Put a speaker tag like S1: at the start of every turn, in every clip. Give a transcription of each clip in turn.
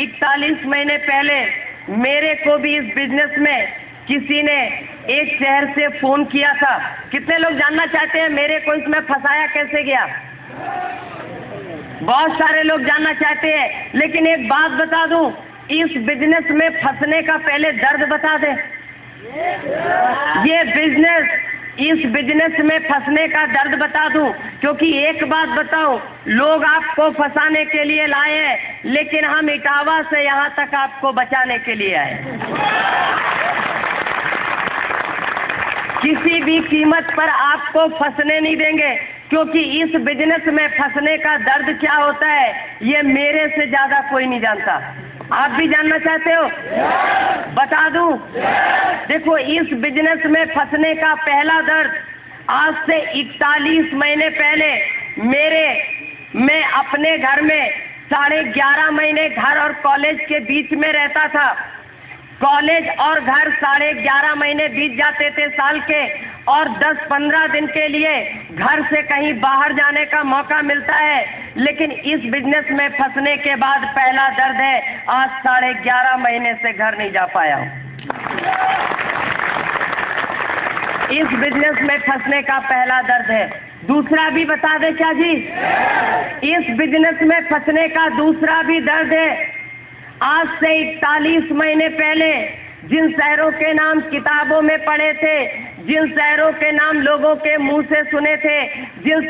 S1: 41 महीने पहले मेरे को भी इस बिजनेस में किसी ने एक शहर से फोन किया था। कितने लोग जानना चाहते हैं मेरे को इसमें फंसाया कैसे गया? बहुत सारे लोग जानना चाहते हैं, लेकिन एक बात बता दूं, इस बिजनेस में फंसने का पहले दर्द बता दे। इस बिजनेस में फंसने का दर्द बता दूं, क्योंकि एक बात बताऊं, लोग आपको फंसाने के लिए लाए हैं, लेकिन हम इटावा से यहाँ तक आपको बचाने के लिए आए। किसी भी कीमत पर आपको फंसने नहीं देंगे, क्योंकि इस बिजनेस में फंसने का दर्द क्या होता है ये मेरे से ज्यादा कोई नहीं जानता। आप भी जानना चाहते हो? बता दूं? देखो, इस बिजनेस में फंसने का पहला दर्द आज से 41 महीने पहले मैं अपने घर में 11.5 महीने घर और कॉलेज के बीच में रहता था। कॉलेज और घर 11.5 महीने बीत जाते थे साल के, और 10-15 दिन के लिए घर से कहीं बाहर जाने का मौका मिलता है। लेकिन इस बिजनेस में फंसने के बाद पहला दर्द है, आज 11.5 महीने से घर नहीं जा पाया हूँ। इस बिजनेस में फंसने का पहला दर्द है। दूसरा भी बता दे क्या जी? इस बिजनेस में फंसने का दूसरा भी दर्द है। आज से 41 महीने पहले जिन शहरों के नाम किताबों में पढ़े थे, जिन शहरों के नाम लोगों के मुंह से सुने थे,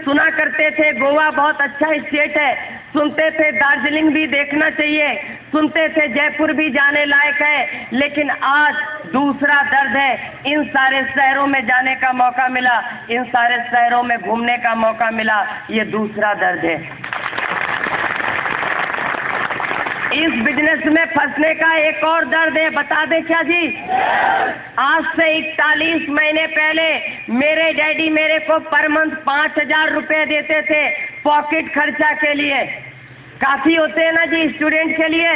S1: सुना करते थे गोवा बहुत अच्छा स्टेट है, सुनते थे दार्जिलिंग भी देखना चाहिए, सुनते थे जयपुर भी जाने लायक है, लेकिन आज दूसरा दर्द है। इन सारे शहरों में जाने का मौका मिला, इन सारे शहरों में घूमने का मौका मिला, ये दूसरा दर्द है। इस बिजनेस में फंसने का एक और दर्द है। बता दे क्या जी? आज से 41 महीने पहले मेरे डैडी मेरे को पर मंथ 5,000 रुपए देते थे पॉकेट खर्चा के लिए। काफी होते हैं ना जी स्टूडेंट के लिए?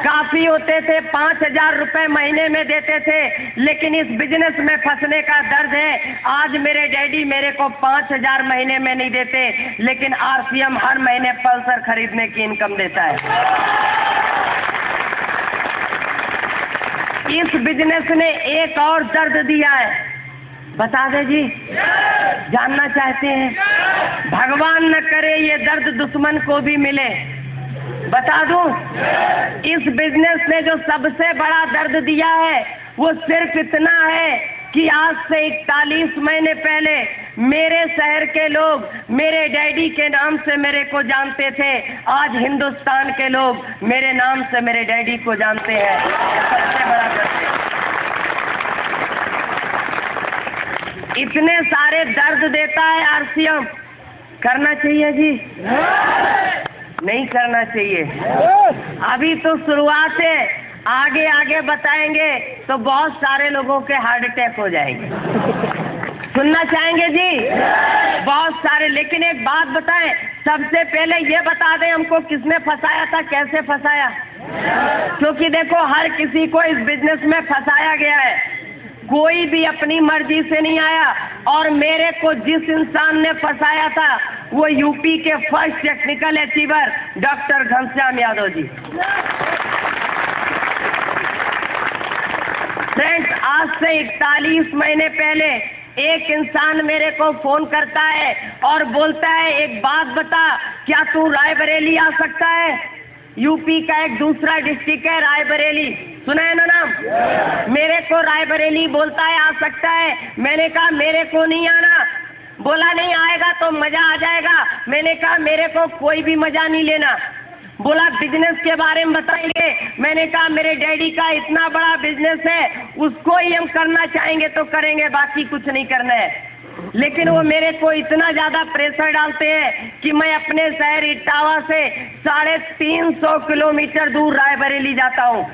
S1: काफी होते थे। 5,000 रुपए महीने में देते थे। लेकिन इस बिजनेस में फंसने का दर्द है, आज मेरे डैडी मेरे को 5,000 महीने में नहीं देते, लेकिन RCM हर महीने पल्सर खरीदने की इनकम देता है। इस बिजनेस ने एक और दर्द दिया है। बता दे जी? जानना चाहते हैं? भगवान न करे ये दर्द दुश्मन को भी मिले। बता दूं? इस बिजनेस ने जो सबसे बड़ा दर्द दिया है वो सिर्फ इतना है कि आज से 41 महीने पहले मेरे शहर के लोग मेरे डैडी के नाम से मेरे को जानते थे, आज हिंदुस्तान के लोग मेरे नाम से मेरे डैडी को जानते हैं। सबसे बड़ा दर्द है। इतने सारे दर्द देता है RCM। करना चाहिए जी? नहीं करना चाहिए। अभी तो शुरुआत है, आगे आगे बताएंगे तो बहुत सारे लोगों के हार्ट अटैक हो जाएंगे। सुनना चाहेंगे जी? बहुत सारे। लेकिन एक बात बताएं, सबसे पहले ये बता दें हमको किसने फंसाया था, कैसे फंसाया? क्योंकि देखो, हर किसी को इस बिजनेस में फंसाया गया है, कोई भी अपनी मर्जी से नहीं आया। और मेरे को जिस इंसान ने फंसाया था वो यूपी के first technical achiever doctor Ghanshyam Yadav ji. Friends, आज से 41 महीने पहले एक इंसान मेरे को फोन करता है और बोलता है, एक बात बता, क्या तू रायबरेली आ सकता है? यूपी का एक दूसरा डिस्ट्रिक्ट है रायबरेली, सुना है ना नाम? मेरे को रायबरेली बोलता है आ सकता है। मैंने कहा मेरे को नहीं आना। बोला नहीं आएगा तो मजा आ जाएगा। मैंने कहा मेरे को कोई भी मजा नहीं लेना। बोला बिजनेस के बारे में बताएंगे। मैंने कहा मेरे डैडी का इतना बड़ा बिजनेस है, उसको ही हम करना चाहेंगे तो करेंगे, बाकी कुछ नहीं करना है। लेकिन वो मेरे को इतना ज्यादा प्रेशर डालते हैं कि मैं अपने शहर इटावा से 350 किलोमीटर दूर रायबरेली जाता हूँ।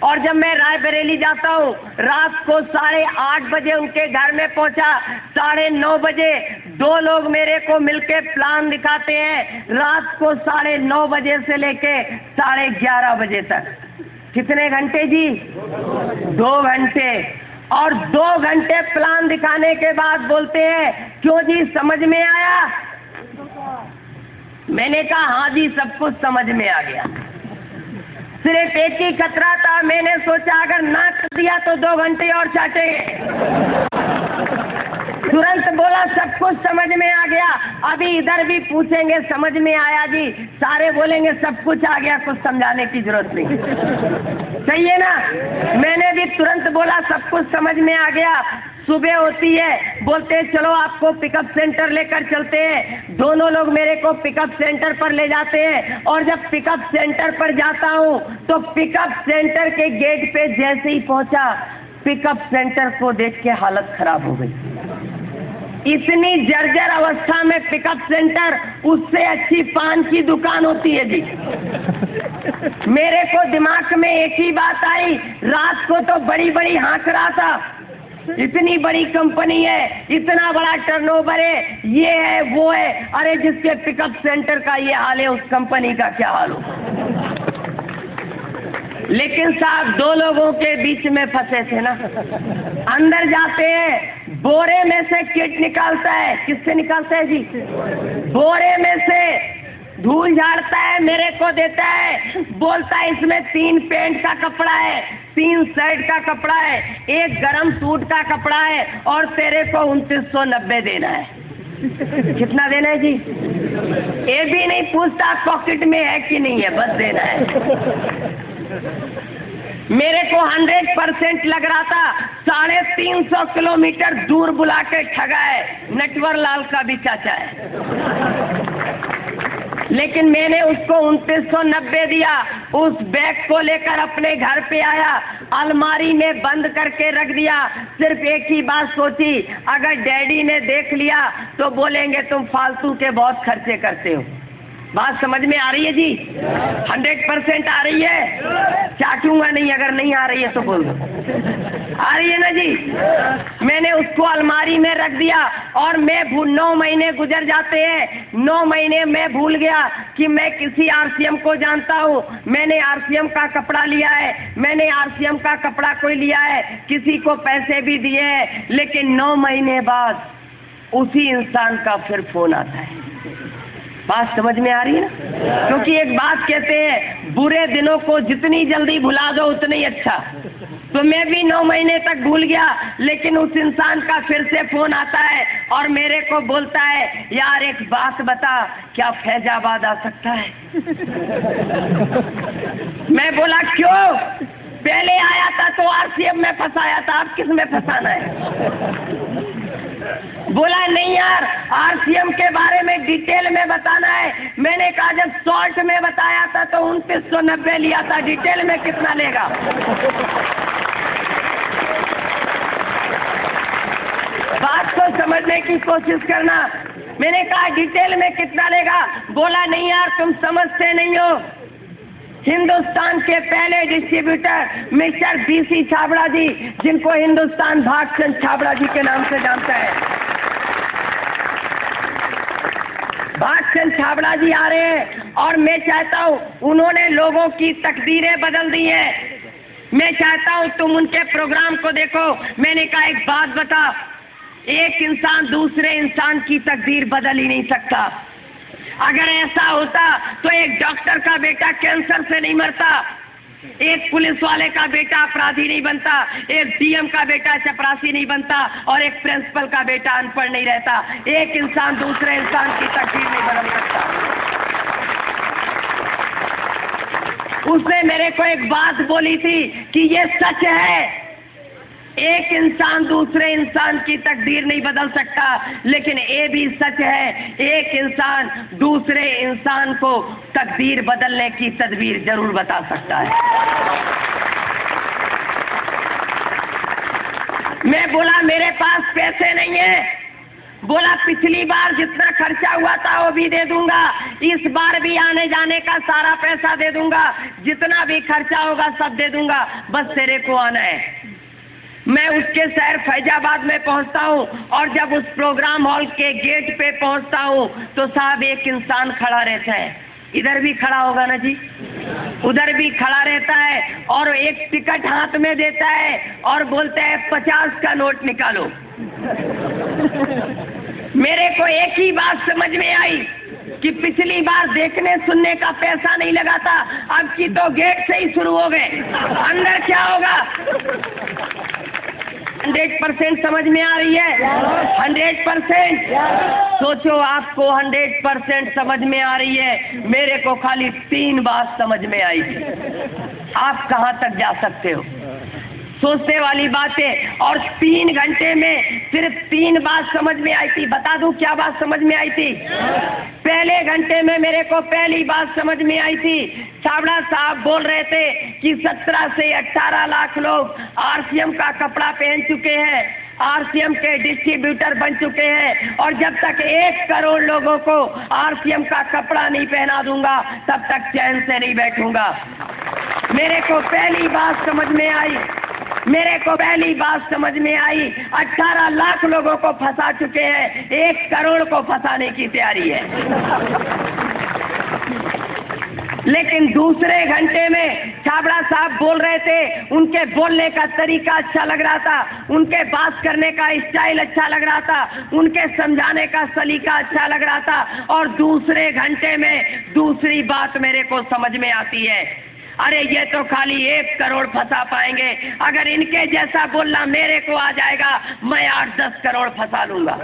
S1: और जब मैं रायबरेली जाता हूँ, रात को 8:30 बजे उनके घर में पहुँचा, 9:30 बजे 2 लोग मेरे को मिलके प्लान दिखाते हैं, रात को 9:30 बजे से लेके 11:30 बजे तक। कितने घंटे जी? 2 घंटे। और 2 घंटे प्लान दिखाने के बाद बोलते हैं, क्यों जी समझ में आया? मैंने कहा हाँ जी सब कुछ समझ में आ गया। सिर्फ एक ही खतरा था, मैंने सोचा अगर ना कर दिया तो 2 घंटे और चाटेंगे। तुरंत बोला सब कुछ समझ में आ गया। अभी इधर भी पूछेंगे समझ में आया जी, सारे बोलेंगे सब कुछ आ गया, कुछ समझाने की जरूरत नहीं। सही है ना? मैंने भी तुरंत बोला सब कुछ समझ में आ गया। सुबह होती है, बोलते चलो आपको पिकअप सेंटर लेकर चलते हैं। दोनों लोग मेरे को पिकअप सेंटर पर ले जाते हैं और जब पिकअप सेंटर पर जाता हूँ तो पिकअप सेंटर के गेट पे जैसे ही पहुंचा, पिकअप सेंटर को देख के हालत खराब हो गई। इतनी जर्जर अवस्था में पिकअप सेंटर, उससे अच्छी पान की दुकान होती है जी। मेरे को दिमाग में एक ही बात आई, रात को तो बड़ी बड़ी हाँक रहा था, इतनी बड़ी कंपनी है, इतना बड़ा टर्नओवर है, ये है वो है, अरे जिसके पिकअप सेंटर का ये हाल है उस कंपनी का क्या हाल हो। लेकिन साहब 2 लोगों के बीच में फंसे थे ना। अंदर जाते हैं, बोरे में से किट निकालता है। किससे निकालता है जी? बोरे में से धूल झाड़ता है, मेरे को देता है, बोलता है इसमें 3 पैंट का कपड़ा है, 3 शर्ट का कपड़ा है, 1 गरम सूट का कपड़ा है और तेरे को 2990 देना है। कितना देना है जी? ये भी नहीं पूछता पॉकेट में है कि नहीं है, बस देना है। मेरे को 100% लग रहा था, 350 किलोमीटर दूर बुला के ठगा है, नटवर लाल का भी चाचा है। लेकिन मैंने उसको 2990 दिया। उस बैग को लेकर अपने घर पे आया, अलमारी में बंद करके रख दिया। सिर्फ एक ही बात सोची, अगर डैडी ने देख लिया तो बोलेंगे तुम फालतू के बहुत खर्चे करते हो। बात समझ में आ रही है जी? 100% आ रही है? चाटूंगा नहीं, अगर नहीं आ रही है तो बोल दो। आ रही है ना जी? मैंने उसको अलमारी में रख दिया और मैं 9 महीने गुजर जाते हैं। 9 महीने मैं भूल गया कि मैं किसी आरसीएम को जानता हूँ। मैंने आरसीएम का कपड़ा लिया है, मैंने आरसीएम का कपड़ा कोई लिया है, किसी को पैसे भी दिए हैं। लेकिन 9 महीने बाद उसी इंसान का फिर फोन आता है। बात समझ में आ रही है ना? क्योंकि एक बात कहते हैं, बुरे दिनों को जितनी जल्दी भुला दो उतना ही अच्छा। तो मैं भी 9 महीने तक भूल गया, लेकिन उस इंसान का फिर से फोन आता है और मेरे को बोलता है यार एक बात बता, क्या फैजाबाद आ सकता है? मैं बोला क्यों? पहले आया था तो आरसीएम में फंसाया था, अब किस में फंसाना है? बोला नहीं यार, आरसीएम के बारे में डिटेल में बताना है। मैंने कहा जब शॉर्ट में बताया था तो 2990 लिया था, डिटेल में कितना लेगा? बात को समझने की कोशिश करना। मैंने कहा डिटेल में कितना लेगा? बोला नहीं यार तुम समझते नहीं हो। हिंदुस्तान के पहले डिस्ट्रीब्यूटर मिस्टर बीसी छाबड़ा जी, जिनको हिंदुस्तान भागचंद छाबड़ा जी के नाम से जानता है, भागचंद छाबड़ा जी आ रहे हैं और मैं चाहता हूँ, उन्होंने लोगों की तकदीरें बदल दी हैं। मैं चाहता हूँ तुम उनके प्रोग्राम को देखो। मैंने कहा एक बात बता, एक इंसान दूसरे इंसान की तकदीर बदल ही नहीं सकता। अगर ऐसा होता तो एक डॉक्टर का बेटा कैंसर से नहीं मरता, एक पुलिस वाले का बेटा अपराधी नहीं बनता, एक डीएम का बेटा चपरासी नहीं बनता और एक प्रिंसिपल का बेटा अनपढ़ नहीं रहता। एक इंसान दूसरे इंसान की तकदीर नहीं बदल सकता। उसने मेरे को एक बात बोली थी कि ये सच है, एक इंसान दूसरे इंसान की तकदीर नहीं बदल सकता, लेकिन ये भी सच है एक इंसान दूसरे इंसान को तकदीर बदलने की तदबीर जरूर बता सकता है। मैं बोला मेरे पास पैसे नहीं है। बोला पिछली बार जितना खर्चा हुआ था वो भी दे दूंगा, इस बार भी आने जाने का सारा पैसा दे दूंगा, जितना भी खर्चा होगा सब दे दूंगा, बस तेरे को आना है। मैं उसके शहर फैजाबाद में पहुंचता हूं और जब उस प्रोग्राम हॉल के गेट पे पहुंचता हूं तो साहब एक इंसान खड़ा रहता है। इधर भी खड़ा होगा ना जी, उधर भी खड़ा रहता है और एक टिकट हाथ में देता है और बोलता है 50 का नोट निकालो। मेरे को एक ही बात समझ में आई, कि पिछली बार देखने सुनने का पैसा नहीं लगा था, अब की तो गेट से ही शुरू हो गए। अंदर क्या होगा? 100% समझ में आ रही है? 100%। सोचो, आपको 100% समझ में आ रही है, मेरे को खाली 3 बात समझ में आई थी। आप कहाँ तक जा सकते हो? सोचने वाली बातें। और 3 घंटे में सिर्फ 3 बात समझ में आई थी। बता दूं क्या बात समझ में आई थी? पहले घंटे में मेरे को पहली बात समझ में आई थी, छाबड़ा साहब बोल रहे थे कि 17 से 18 लाख लोग आरसीएम का कपड़ा पहन चुके हैं, आरसीएम के डिस्ट्रीब्यूटर बन चुके हैं, और जब तक 1 करोड़ लोगों को आरसीएम का कपड़ा नहीं पहना दूंगा तब तक चैन से नहीं बैठूंगा। मेरे को पहली बात समझ में आई, 18 लाख लोगों को फंसा चुके हैं, 1 करोड़ को फंसाने की तैयारी है। लेकिन दूसरे घंटे में छाबड़ा साहब बोल रहे थे, उनके बोलने का तरीका अच्छा लग रहा था, उनके बात करने का स्टाइल अच्छा लग रहा था, उनके समझाने का सलीका अच्छा लग रहा था, और दूसरे घंटे में दूसरी बात मेरे को समझ में आती है, अरे ये तो खाली 1 करोड़ फंसा पाएंगे, अगर इनके जैसा बोलना मेरे को आ जाएगा मैं 8-10 करोड़ फंसा लूंगा।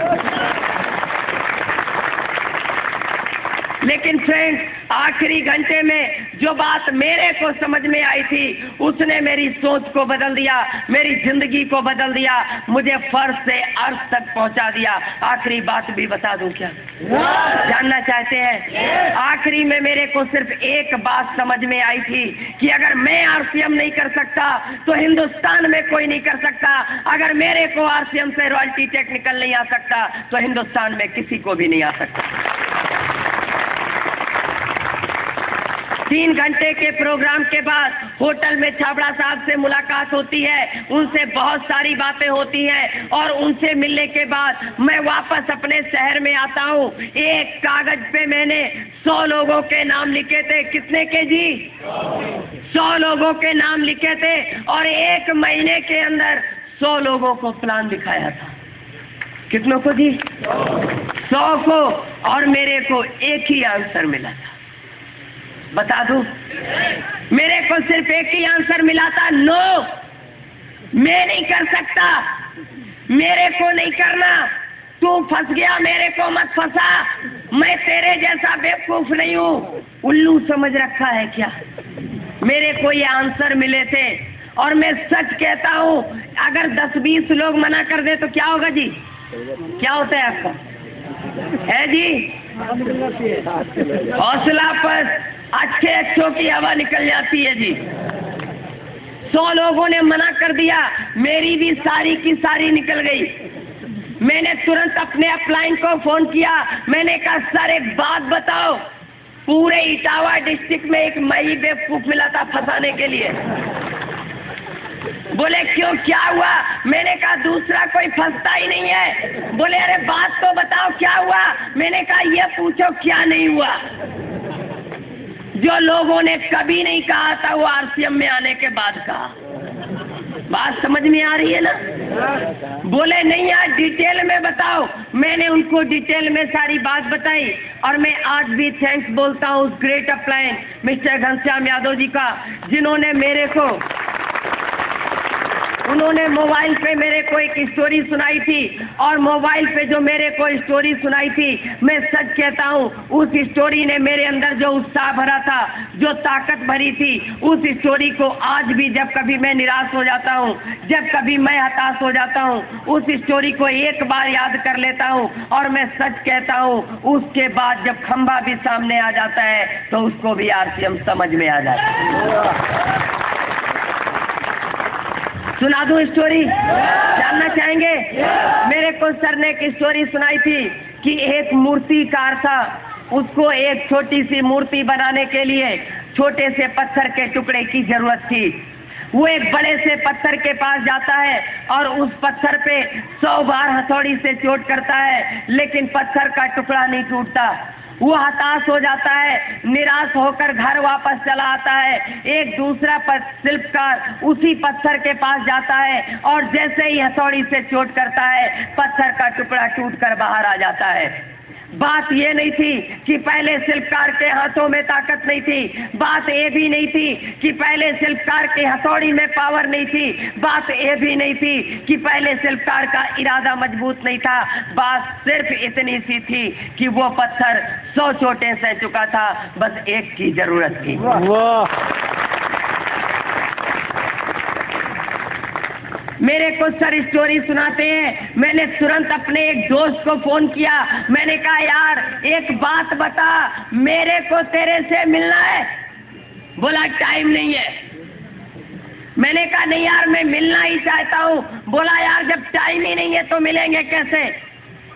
S1: लेकिन फ्रेंड्स, आखिरी घंटे में जो बात मेरे को समझ में आई थी उसने मेरी सोच को बदल दिया, मेरी जिंदगी को बदल दिया, मुझे फर्श से अर्श तक पहुंचा दिया। आखिरी बात भी बता दूं क्या? जानना चाहते हैं? आखिरी में मेरे को सिर्फ एक बात समझ में आई थी कि अगर मैं आरसीएम नहीं कर सकता तो हिंदुस्तान में कोई नहीं कर सकता, अगर मेरे को आरसीएम से रॉयल्टी टेक्निकल नहीं आ सकता तो हिंदुस्तान में किसी को भी नहीं आ सकता। 3 घंटे के प्रोग्राम के बाद होटल में छाबड़ा साहब से मुलाकात होती है, उनसे बहुत सारी बातें होती हैं, और उनसे मिलने के बाद मैं वापस अपने शहर में आता हूँ। एक कागज पे मैंने 100 लोगों के नाम लिखे थे। कितने के जी? 100 लोगों के नाम लिखे थे, और 1 महीने के अंदर 100 लोगों को प्लान दिखाया था। कितनों को जी? 100 को, और मेरे को एक ही आंसर मिला था। बता दूं, मेरे को सिर्फ एक ही आंसर मिला था, नो, मैं नहीं कर सकता, मेरे को नहीं करना, तू फंस गया, मेरे को मत फंसा, मैं तेरे जैसा बेवकूफ नहीं हूँ। उल्लू समझ रखा है क्या? मेरे को ये आंसर मिले थे, और मैं सच कहता हूँ, अगर 10-20 लोग मना कर दे तो क्या होगा जी? क्या होता है आपका? है जी? हौसला पर अच्छे की हवा निकल जाती है जी। 100 लोगों ने मना कर दिया, मेरी भी सारी की सारी निकल गई। मैंने तुरंत अपने अपलाइन को फोन किया, मैंने कहा सर एक बात बताओ, पूरे इटावा डिस्ट्रिक्ट में एक मई बेवकूफ मिला था फंसाने के लिए। बोले क्यों, क्या हुआ? मैंने कहा दूसरा कोई फंसता ही नहीं है। बोले अरे बात तो बताओ क्या हुआ? मैंने कहा ये पूछो क्या नहीं हुआ। जो लोगों ने कभी नहीं कहा था वो आरसीएम में आने के बाद कहा। बात समझ में आ रही है ना? बोले नहीं यार डिटेल में बताओ। मैंने उनको डिटेल में सारी बात बताई, और मैं आज भी थैंक्स बोलता हूँ उस great upline mister Ghanshyam Yadav ji का, जिन्होंने मेरे को, उन्होंने मोबाइल पे मेरे को एक स्टोरी सुनाई थी, और मोबाइल पे जो मेरे को स्टोरी सुनाई थी, मैं सच कहता हूँ उस स्टोरी ने मेरे अंदर जो उत्साह भरा था, जो ताकत भरी थी, उस स्टोरी को आज भी जब कभी मैं निराश हो जाता हूँ, जब कभी मैं हताश हो जाता हूँ, उस स्टोरी को एक बार याद कर लेता हूँ, और मैं सच कहता हूँ उसके बाद जब खंभा भी सामने आ जाता है तो उसको भी आरसीएम समझ में आ जाता है। सुना दूं स्टोरी? जानना चाहेंगे? मेरे को सर ने एक स्टोरी सुनाई थी कि एक मूर्तिकार था, उसको एक छोटी सी मूर्ति बनाने के लिए छोटे से पत्थर के टुकड़े की जरूरत थी। वो एक बड़े से पत्थर के पास जाता है और उस पत्थर पे 100 बार हथौड़ी से चोट करता है, लेकिन पत्थर का टुकड़ा नहीं टूटता। वो हताश हो जाता है, निराश होकर घर वापस चला आता है। एक दूसरा शिल्पकार उसी पत्थर के पास जाता है, और जैसे ही हथौड़ी से चोट करता है, पत्थर का टुकड़ा टूटकर बाहर आ जाता है। बात ये नहीं थी कि पहले शिल्पकार के हाथों में ताकत नहीं थी, बात ये भी नहीं थी कि पहले शिल्पकार की हथौड़ी में पावर नहीं थी, बात ये भी नहीं थी कि पहले शिल्पकार का इरादा मजबूत नहीं था। बात सिर्फ इतनी सी थी कि वो पत्थर 100 चोटें सह चुका था, बस एक की जरूरत थी। मेरे को सर स्टोरी सुनाते हैं। मैंने तुरंत अपने एक दोस्त को फोन किया, मैंने कहा यार एक बात बता, मेरे को तेरे से मिलना है। बोला टाइम नहीं है। मैंने कहा नहीं यार मैं मिलना ही चाहता हूँ। बोला यार जब टाइम ही नहीं है तो मिलेंगे कैसे।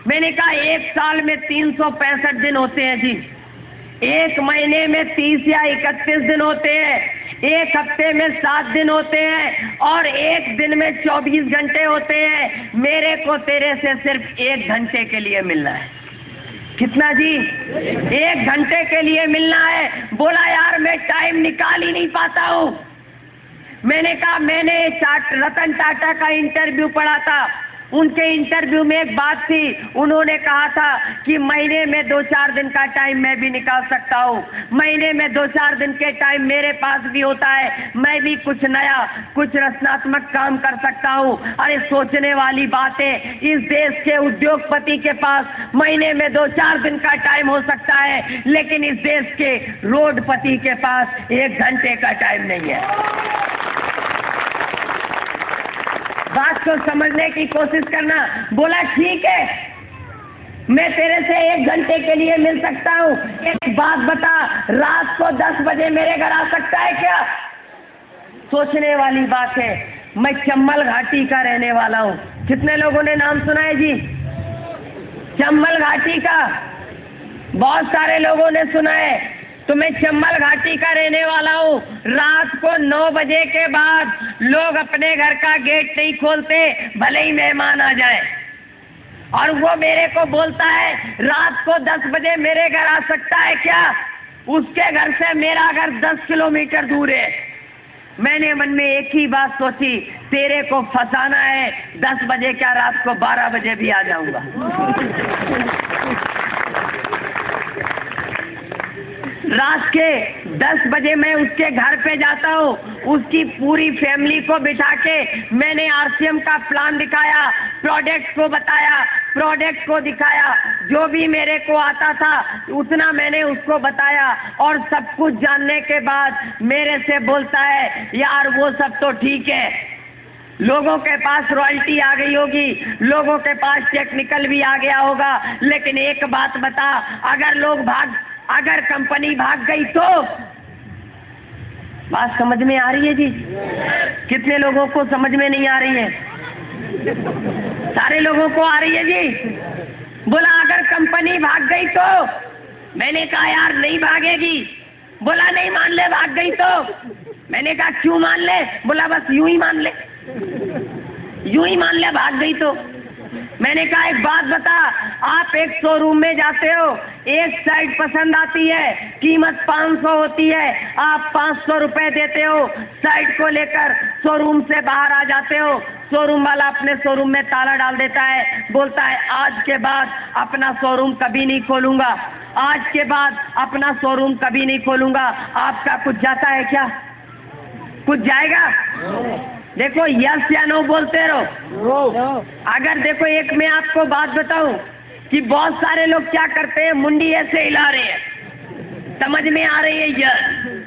S1: मैंने कहा एक साल में 365 दिन होते हैं जी, एक महीने में 30 या 31 दिन होते हैं, एक हफ्ते में 7 दिन होते हैं और एक दिन में 24 घंटे होते हैं। मेरे को तेरे से सिर्फ 1 घंटे के लिए मिलना है। कितना जी? 1 घंटे के लिए मिलना है। बोला यार मैं टाइम निकाल ही नहीं पाता हूँ। मैंने कहा मैंने रतन टाटा का इंटरव्यू पढ़ा था, उनके इंटरव्यू में एक बात थी, उन्होंने कहा था कि महीने में 2-4 दिन का टाइम मैं भी निकाल सकता हूँ, महीने में 2-4 दिन के टाइम मेरे पास भी होता है, मैं भी कुछ नया कुछ रचनात्मक काम कर सकता हूँ। अरे सोचने वाली बात है, इस देश के उद्योगपति के पास महीने में 2-4 दिन का टाइम हो सकता है, लेकिन इस देश के रोडपति के पास 1 घंटे का टाइम नहीं है। बात को समझने की कोशिश करना। बोला ठीक है मैं तेरे से 1 घंटे के लिए मिल सकता हूँ। एक बात बता, रात को 10 बजे मेरे घर आ सकता है क्या? सोचने वाली बात है। मैं चंबल घाटी का रहने वाला हूँ। कितने लोगों ने नाम सुना है जी चंबल घाटी का? बहुत सारे लोगों ने सुना है। तो मैं चंबल घाटी का रहने वाला हूँ। रात को 9 बजे के बाद लोग अपने घर का गेट नहीं खोलते, भले ही मेहमान आ जाए। और वो मेरे को बोलता है रात को 10 बजे मेरे घर आ सकता है क्या? उसके घर से मेरा घर 10 किलोमीटर दूर है। मैंने मन में एक ही बात सोची, तेरे को फंसाना है। 10 बजे क्या, रात को 12 बजे भी आ जाऊंगा। रात के 10 बजे मैं उसके घर पे जाता हूँ, उसकी पूरी फैमिली को बिठा के मैंने आरसीएम का प्लान दिखाया, प्रोडक्ट को बताया, प्रोडक्ट को दिखाया, जो भी मेरे को आता था उतना मैंने उसको बताया। और सब कुछ जानने के बाद मेरे से बोलता है यार वो सब तो ठीक है, लोगों के पास रॉयल्टी आ गई होगी, लोगों के पास टेक्निकल भी आ गया होगा, लेकिन एक बात बता, अगर कंपनी भाग गई तो? बात समझ में आ रही है जी? कितने लोगों को समझ में नहीं आ रही है? सारे लोगों को आ रही है जी। बोला अगर कंपनी भाग गई तो? मैंने कहा यार नहीं भागेगी। बोला नहीं मान ले भाग गई तो? मैंने कहा क्यों मान ले? बोला बस यूं ही मान ले, यूं ही मान ले भाग गई तो। मैंने कहा एक बात बता, आप एक शोरूम में जाते हो, एक साइड पसंद आती है, कीमत 500 होती है, आप 500 रुपए देते हो, साइड को लेकर शोरूम से बाहर आ जाते हो, शोरूम वाला अपने शोरूम में ताला डाल देता है, बोलता है आज के बाद अपना शोरूम कभी नहीं खोलूंगा, आज के बाद अपना शोरूम कभी नहीं खोलूंगा। आपका कुछ जाता है क्या? कुछ जाएगा? देखो यस या नो बोलते रहो। अगर देखो एक मैं आपको बात बताऊं कि बहुत सारे लोग क्या करते हैं, मुंडी ऐसे हिला रहे हैं, समझ में आ रही है यस,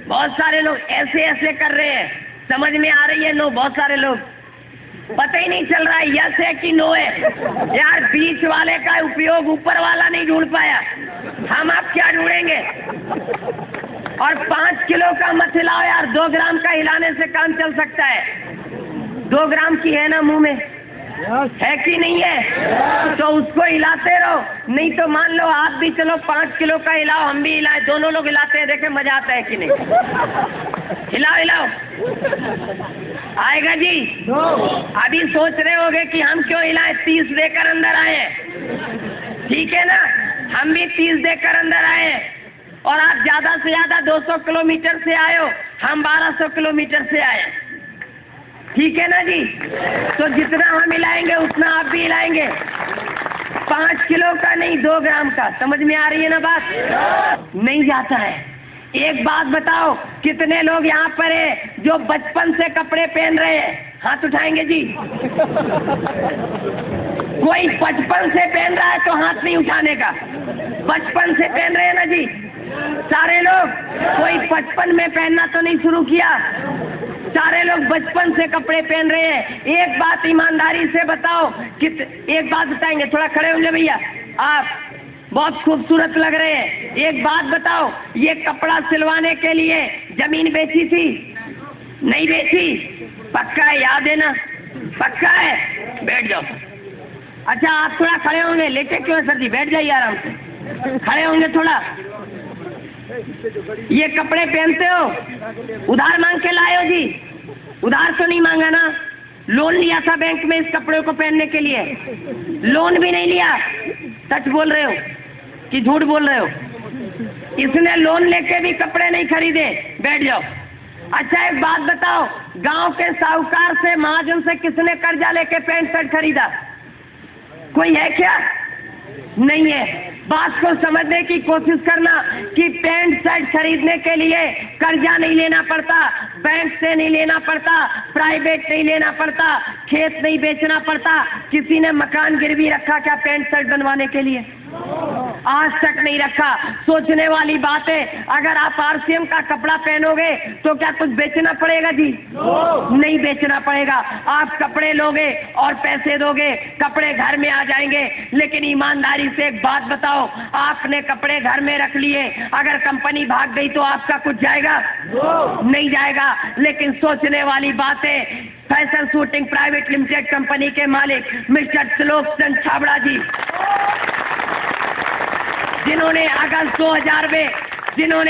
S1: बहुत सारे लोग ऐसे ऐसे कर रहे हैं, समझ में आ रही है नो, बहुत सारे लोग पता ही नहीं चल रहा है यस है कि नो है। यार बीच वाले का उपयोग ऊपर वाला नहीं ढूंढ पाया, हम आप क्या ढूंढेंगे? और 5 किलो का मत हिलाओ यार, 2 ग्राम का हिलाने से काम चल सकता है। 2 ग्राम की है ना मुंह में, है कि नहीं है? तो उसको हिलाते रहो, नहीं तो मान लो आप भी चलो 5 किलो का हिलाओ, हम भी हिलाए, दोनों लोग हिलाते हैं, देखे मजा आता है कि नहीं? हिलाओ हिलाओ, आएगा जी? अभी सोच रहे होगे कि हम क्यों हिलाए, 30 देकर अंदर आए हैं, ठीक है ना? हम भी 30 देकर अंदर आए हैं, और आप ज्यादा से ज्यादा 200 किलोमीटर से आए हो, हम 1200 किलोमीटर से आए, ठीक है ना जी? तो जितना हम हिलाएंगे उतना आप भी हिलाएंगे। 5 किलो का नहीं, 2 ग्राम का। समझ में आ रही है ना बात? नहीं जाता है। एक बात बताओ, कितने लोग यहाँ पर है जो बचपन से कपड़े पहन रहे हैं? हाथ उठाएंगे जी। कोई बचपन से पहन रहा है तो हाथ नहीं उठाने का। बचपन से पहन रहे हैं ना जी सारे लोग? कोई बचपन में पहनना तो नहीं शुरू किया? सारे लोग बचपन से कपड़े पहन रहे हैं। एक बात ईमानदारी से बताओ, एक बात बताएंगे, थोड़ा खड़े होंगे भैया, आप बहुत खूबसूरत लग रहे हैं। एक बात बताओ, ये कपड़ा सिलवाने के लिए जमीन बेची थी? नहीं बेची? पक्का है? याद है ना? पक्का है? बैठ जाओ। अच्छा, आप थोड़ा खड़े होंगे, लेटे क्यों है सर जी? बैठ जाइए आराम से, खड़े होंगे थोड़ा। ये कपड़े पहनते हो, उधार मांग के लाए हो जी? उधार तो नहीं मांगा ना? लोन लिया था बैंक में इस कपड़े को पहनने के लिए? लोन भी नहीं लिया? सच बोल रहे हो कि झूठ बोल रहे हो? इसने लोन लेके भी कपड़े नहीं खरीदे। बैठ जाओ। अच्छा, एक बात बताओ, गांव के साहूकार से, महाजन से किसने कर्जा लेके पैंट शर्ट खरीदा? कोई है क्या? नहीं है। बात को समझने की कोशिश करना कि पैंट शर्ट खरीदने के लिए कर्जा नहीं लेना पड़ता, बैंक से नहीं लेना पड़ता, प्राइवेट नहीं लेना पड़ता, खेत नहीं बेचना पड़ता। किसी ने मकान गिरवी रखा क्या पैंट शर्ट बनवाने के लिए? आज तक नहीं रखा। सोचने वाली बात है। अगर आप आरसीएम का कपड़ा पहनोगे तो क्या कुछ बेचना पड़ेगा जी? नहीं बेचना पड़ेगा। आप कपड़े लोगे और पैसे दोगे, कपड़े घर में आ जाएंगे। लेकिन ईमानदारी से एक बात बताओ, आपने कपड़े घर में रख लिए, अगर कंपनी भाग गई तो आपका कुछ जाएगा? नहीं जाएगा। लेकिन सोचने वाली बात है, fashion shooting private limited company के मालिक मिस्टर त्रिलोक चंद छाबड़ा जी, जिन्होंने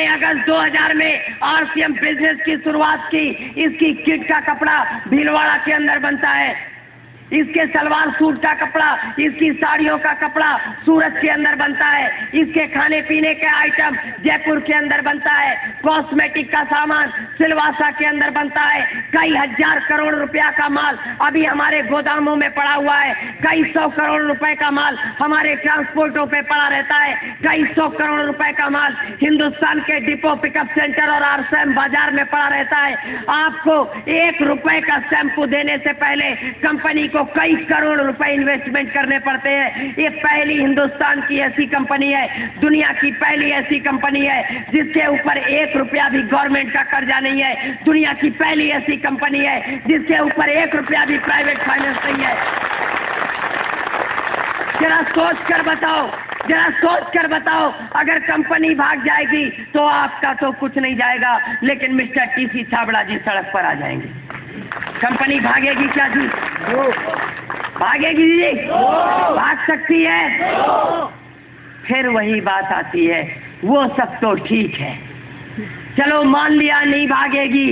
S1: अगस्त 2000 में आरसीएम बिजनेस की शुरुआत की। इसकी किट का कपड़ा भीलवाड़ा के अंदर बनता है, इसके सलवार सूट का कपड़ा, इसकी साड़ियों का कपड़ा सूरत के अंदर बनता है, इसके खाने पीने के आइटम जयपुर के अंदर बनता है, कॉस्मेटिक का सामान सिलवासा के अंदर बनता है। कई हजार करोड़ रुपया का माल अभी हमारे गोदामों में पड़ा हुआ है। कई 100 करोड़ रुपए का माल हमारे ट्रांसपोर्टों पे पड़ा रहता है। कई 100 करोड़ रुपए का माल हिंदुस्तान के डिपो पिकअप सेंटर और आरसीएम बाजार में पड़ा रहता है। आपको 1 रुपए का शैम्पू देने से पहले कंपनी को कई करोड़ रुपए इन्वेस्टमेंट करने पड़ते हैं। ये पहली हिंदुस्तान की ऐसी कंपनी है, दुनिया की पहली ऐसी कंपनी है जिसके ऊपर 1 रुपया भी गवर्नमेंट का कर्जा नहीं है। दुनिया की पहली ऐसी कंपनी है जिसके ऊपर 1 रुपया भी प्राइवेट फाइनेंस नहीं है। जरा सोच कर बताओ, अगर कंपनी भाग जाएगी तो आपका तो कुछ नहीं जाएगा, लेकिन मिस्टर टीसी छाबड़ा जी सड़क पर आ जाएंगे। कंपनी भागेगी क्या जी? भागेगी जी? भाग सकती है? फिर वही बात आती है, वो सब तो ठीक है, चलो मान लिया नहीं भागेगी,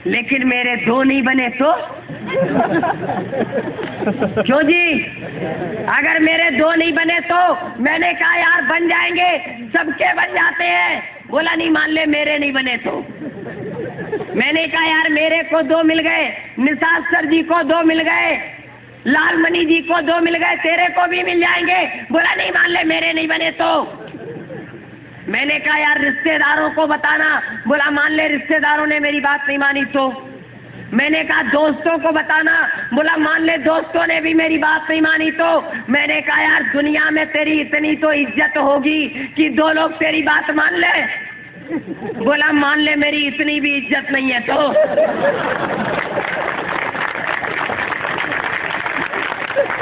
S1: लेकिन मेरे 2 नहीं बने तो? क्यों जी? अगर मेरे 2 नहीं बने तो? मैंने कहा यार बन जाएंगे, सबके बन जाते हैं। बोला नहीं, मान ले मेरे नहीं बने तो। मैंने कहा यार मेरे को 2 मिल गए, निषाद सर जी को 2 मिल गए, लालमणि जी को 2 मिल गए, तेरे को भी मिल जाएंगे। बोला नहीं, मान ले मेरे नहीं बने तो। मैंने कहा यार रिश्तेदारों को बताना। बोला मान ले रिश्तेदारों ने मेरी बात नहीं मानी तो। मैंने कहा दोस्तों को बताना। बोला मान ले दोस्तों ने भी मेरी बात नहीं मानी तो। मैंने कहा यार दुनिया में तेरी इतनी तो इज्जत होगी कि 2 लोग तेरी बात मान ले। बोला मान ले मेरी इतनी भी इज्जत नहीं है तो।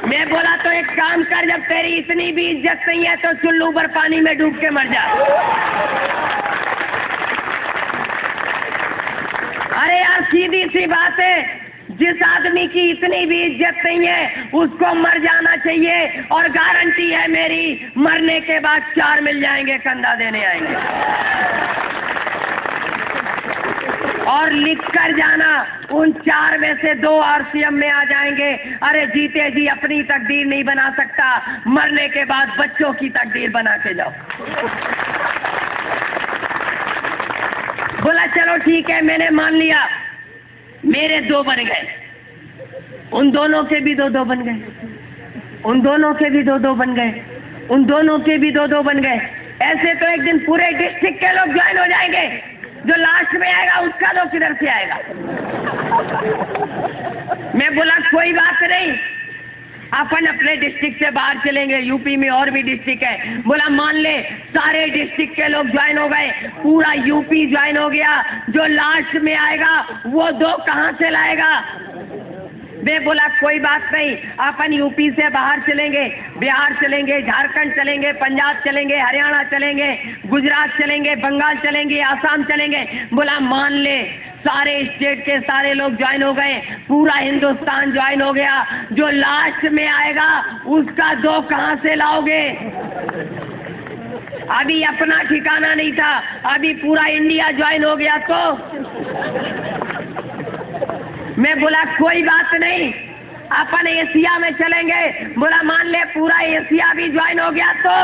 S1: मैं बोला तो एक काम कर, जब तेरी इतनी भी इज्जत नहीं है तो चुल्लू पर पानी में डूब के मर जा। अरे यार सीधी सी बात है, जिस आदमी की इतनी भी इज्जत नहीं है उसको मर जाना चाहिए। और गारंटी है मेरी, मरने के बाद 4 मिल जाएंगे, कंधा देने आएंगे। और लिख कर जाना, उन 4 में से 2 आरसीएम में आ जाएंगे। अरे जीते जी अपनी तकदीर नहीं बना सकता, मरने के बाद बच्चों की तकदीर बना के जाओ। बोला चलो ठीक है, मैंने मान लिया, मेरे 2 बन गए, उन दोनों के भी 2-2 बन गए। उन दोनों के भी 2-2 बन गए, उन दोनों के भी 2-2 बन गए। ऐसे तो एक दिन पूरे डिस्ट्रिक्ट के लोग ज्वाइन हो जाएंगे। जो लास्ट में आएगा उसका तो किधर से आएगा? मैं बोला कोई बात नहीं, अपन अपने डिस्ट्रिक्ट से बाहर चलेंगे। यूपी में और भी डिस्ट्रिक्ट है। बोला मान ले सारे डिस्ट्रिक्ट के लोग ज्वाइन हो गए, पूरा यूपी ज्वाइन हो गया, जो लास्ट में आएगा वो 2 कहां से लाएगा? मैं बोला कोई बात नहीं, अपन यूपी से बाहर चलेंगे, बिहार चलेंगे, झारखंड चलेंगे, पंजाब चलेंगे, हरियाणा चलेंगे, गुजरात चलेंगे, बंगाल चलेंगे, आसाम चलेंगे। बोला मान ले सारे स्टेट के सारे लोग ज्वाइन हो गए, पूरा हिंदुस्तान ज्वाइन हो गया, जो लास्ट में आएगा उसका 2 कहां से लाओगे? अभी अपना ठिकाना नहीं था, अभी पूरा इंडिया ज्वाइन हो गया तो मैं बोला कोई बात नहीं, अपन एशिया में चलेंगे। बोला मान ले पूरा एशिया भी ज्वाइन हो गया तो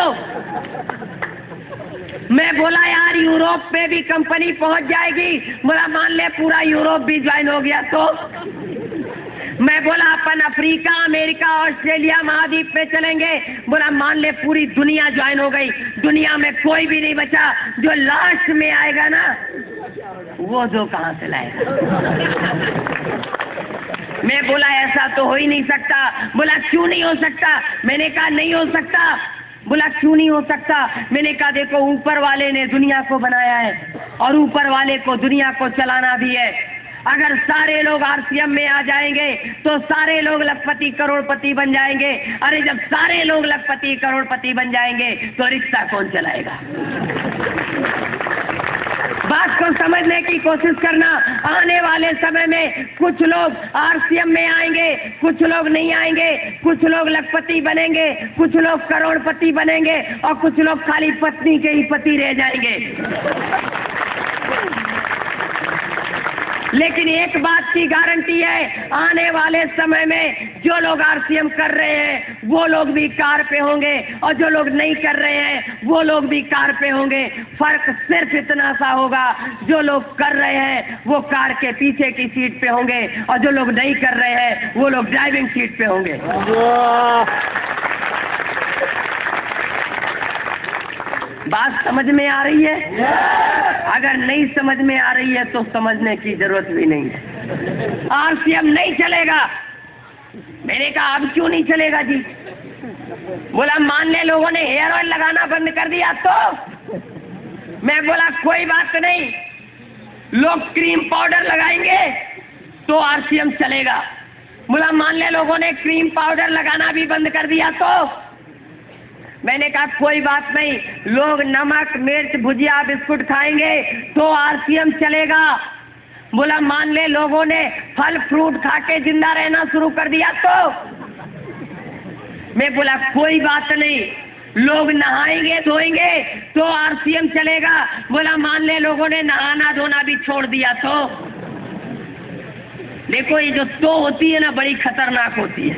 S1: मैं बोला यार यूरोप में भी कंपनी पहुंच जाएगी। बोला मान ले पूरा यूरोप भी ज्वाइन हो गया तो मैं बोला अपन अफ्रीका, अमेरिका, ऑस्ट्रेलिया महाद्वीप पे चलेंगे। बोला मान ले पूरी दुनिया ज्वाइन हो गई, दुनिया में कोई भी नहीं बचा, जो लास्ट में आएगा ना वो 2 कहां से लाएगा? मैं बोला ऐसा तो हो ही नहीं सकता। बोला क्यों नहीं हो सकता? मैंने कहा नहीं हो सकता। बोला क्यों नहीं हो सकता? मैंने कहा देखो ऊपर वाले ने दुनिया को बनाया है और ऊपर वाले को दुनिया को चलाना भी है। अगर सारे लोग आरसीएम में आ जाएंगे तो सारे लोग लखपति करोड़पति बन जाएंगे। अरे जब सारे लोग लखपति करोड़पति बन जाएंगे तो रिक्शा कौन चलाएगा? बात को समझने की कोशिश करना। आने वाले समय में कुछ लोग आरसीएम में आएंगे, कुछ लोग नहीं आएंगे, कुछ लोग लखपति बनेंगे, कुछ लोग करोड़पति बनेंगे और कुछ लोग खाली पत्नी के ही पति रह जाएंगे। लेकिन एक बात की गारंटी है, आने वाले समय में जो लोग आरसीएम कर रहे हैं वो लोग भी कार पे होंगे और जो लोग नहीं कर रहे हैं वो लोग भी कार पे होंगे। फर्क सिर्फ इतना सा होगा, जो लोग कर रहे हैं वो कार के पीछे की सीट पे होंगे और जो लोग नहीं कर रहे हैं वो लोग ड्राइविंग सीट पे होंगे। बात समझ में आ रही है? अगर नहीं समझ में आ रही है तो समझने की जरूरत भी नहीं है। आरसीएम नहीं चलेगा। मैंने कहा अब क्यों नहीं चलेगा जी? बोला मान ले लोगों ने हेयर ऑयल लगाना बंद कर दिया तो मैं बोला कोई बात नहीं, लोग क्रीम पाउडर लगाएंगे तो आरसीएम चलेगा। बोला मान ले लोगों ने क्रीम पाउडर लगाना भी बंद कर दिया तो मैंने कहा कोई बात नहीं, लोग नमक मिर्च भुजिया बिस्कुट खाएंगे तो आरसीएम चलेगा। बोला मान ले लोगों ने फल फ्रूट खा के जिंदा रहना शुरू कर दिया तो मैं बोला कोई बात नहीं, लोग नहाएंगे धोएंगे तो आरसीएम चलेगा। बोला मान ले लोगों ने नहाना धोना भी छोड़ दिया तो देखो ये जो तो होती है ना बड़ी खतरनाक होती है।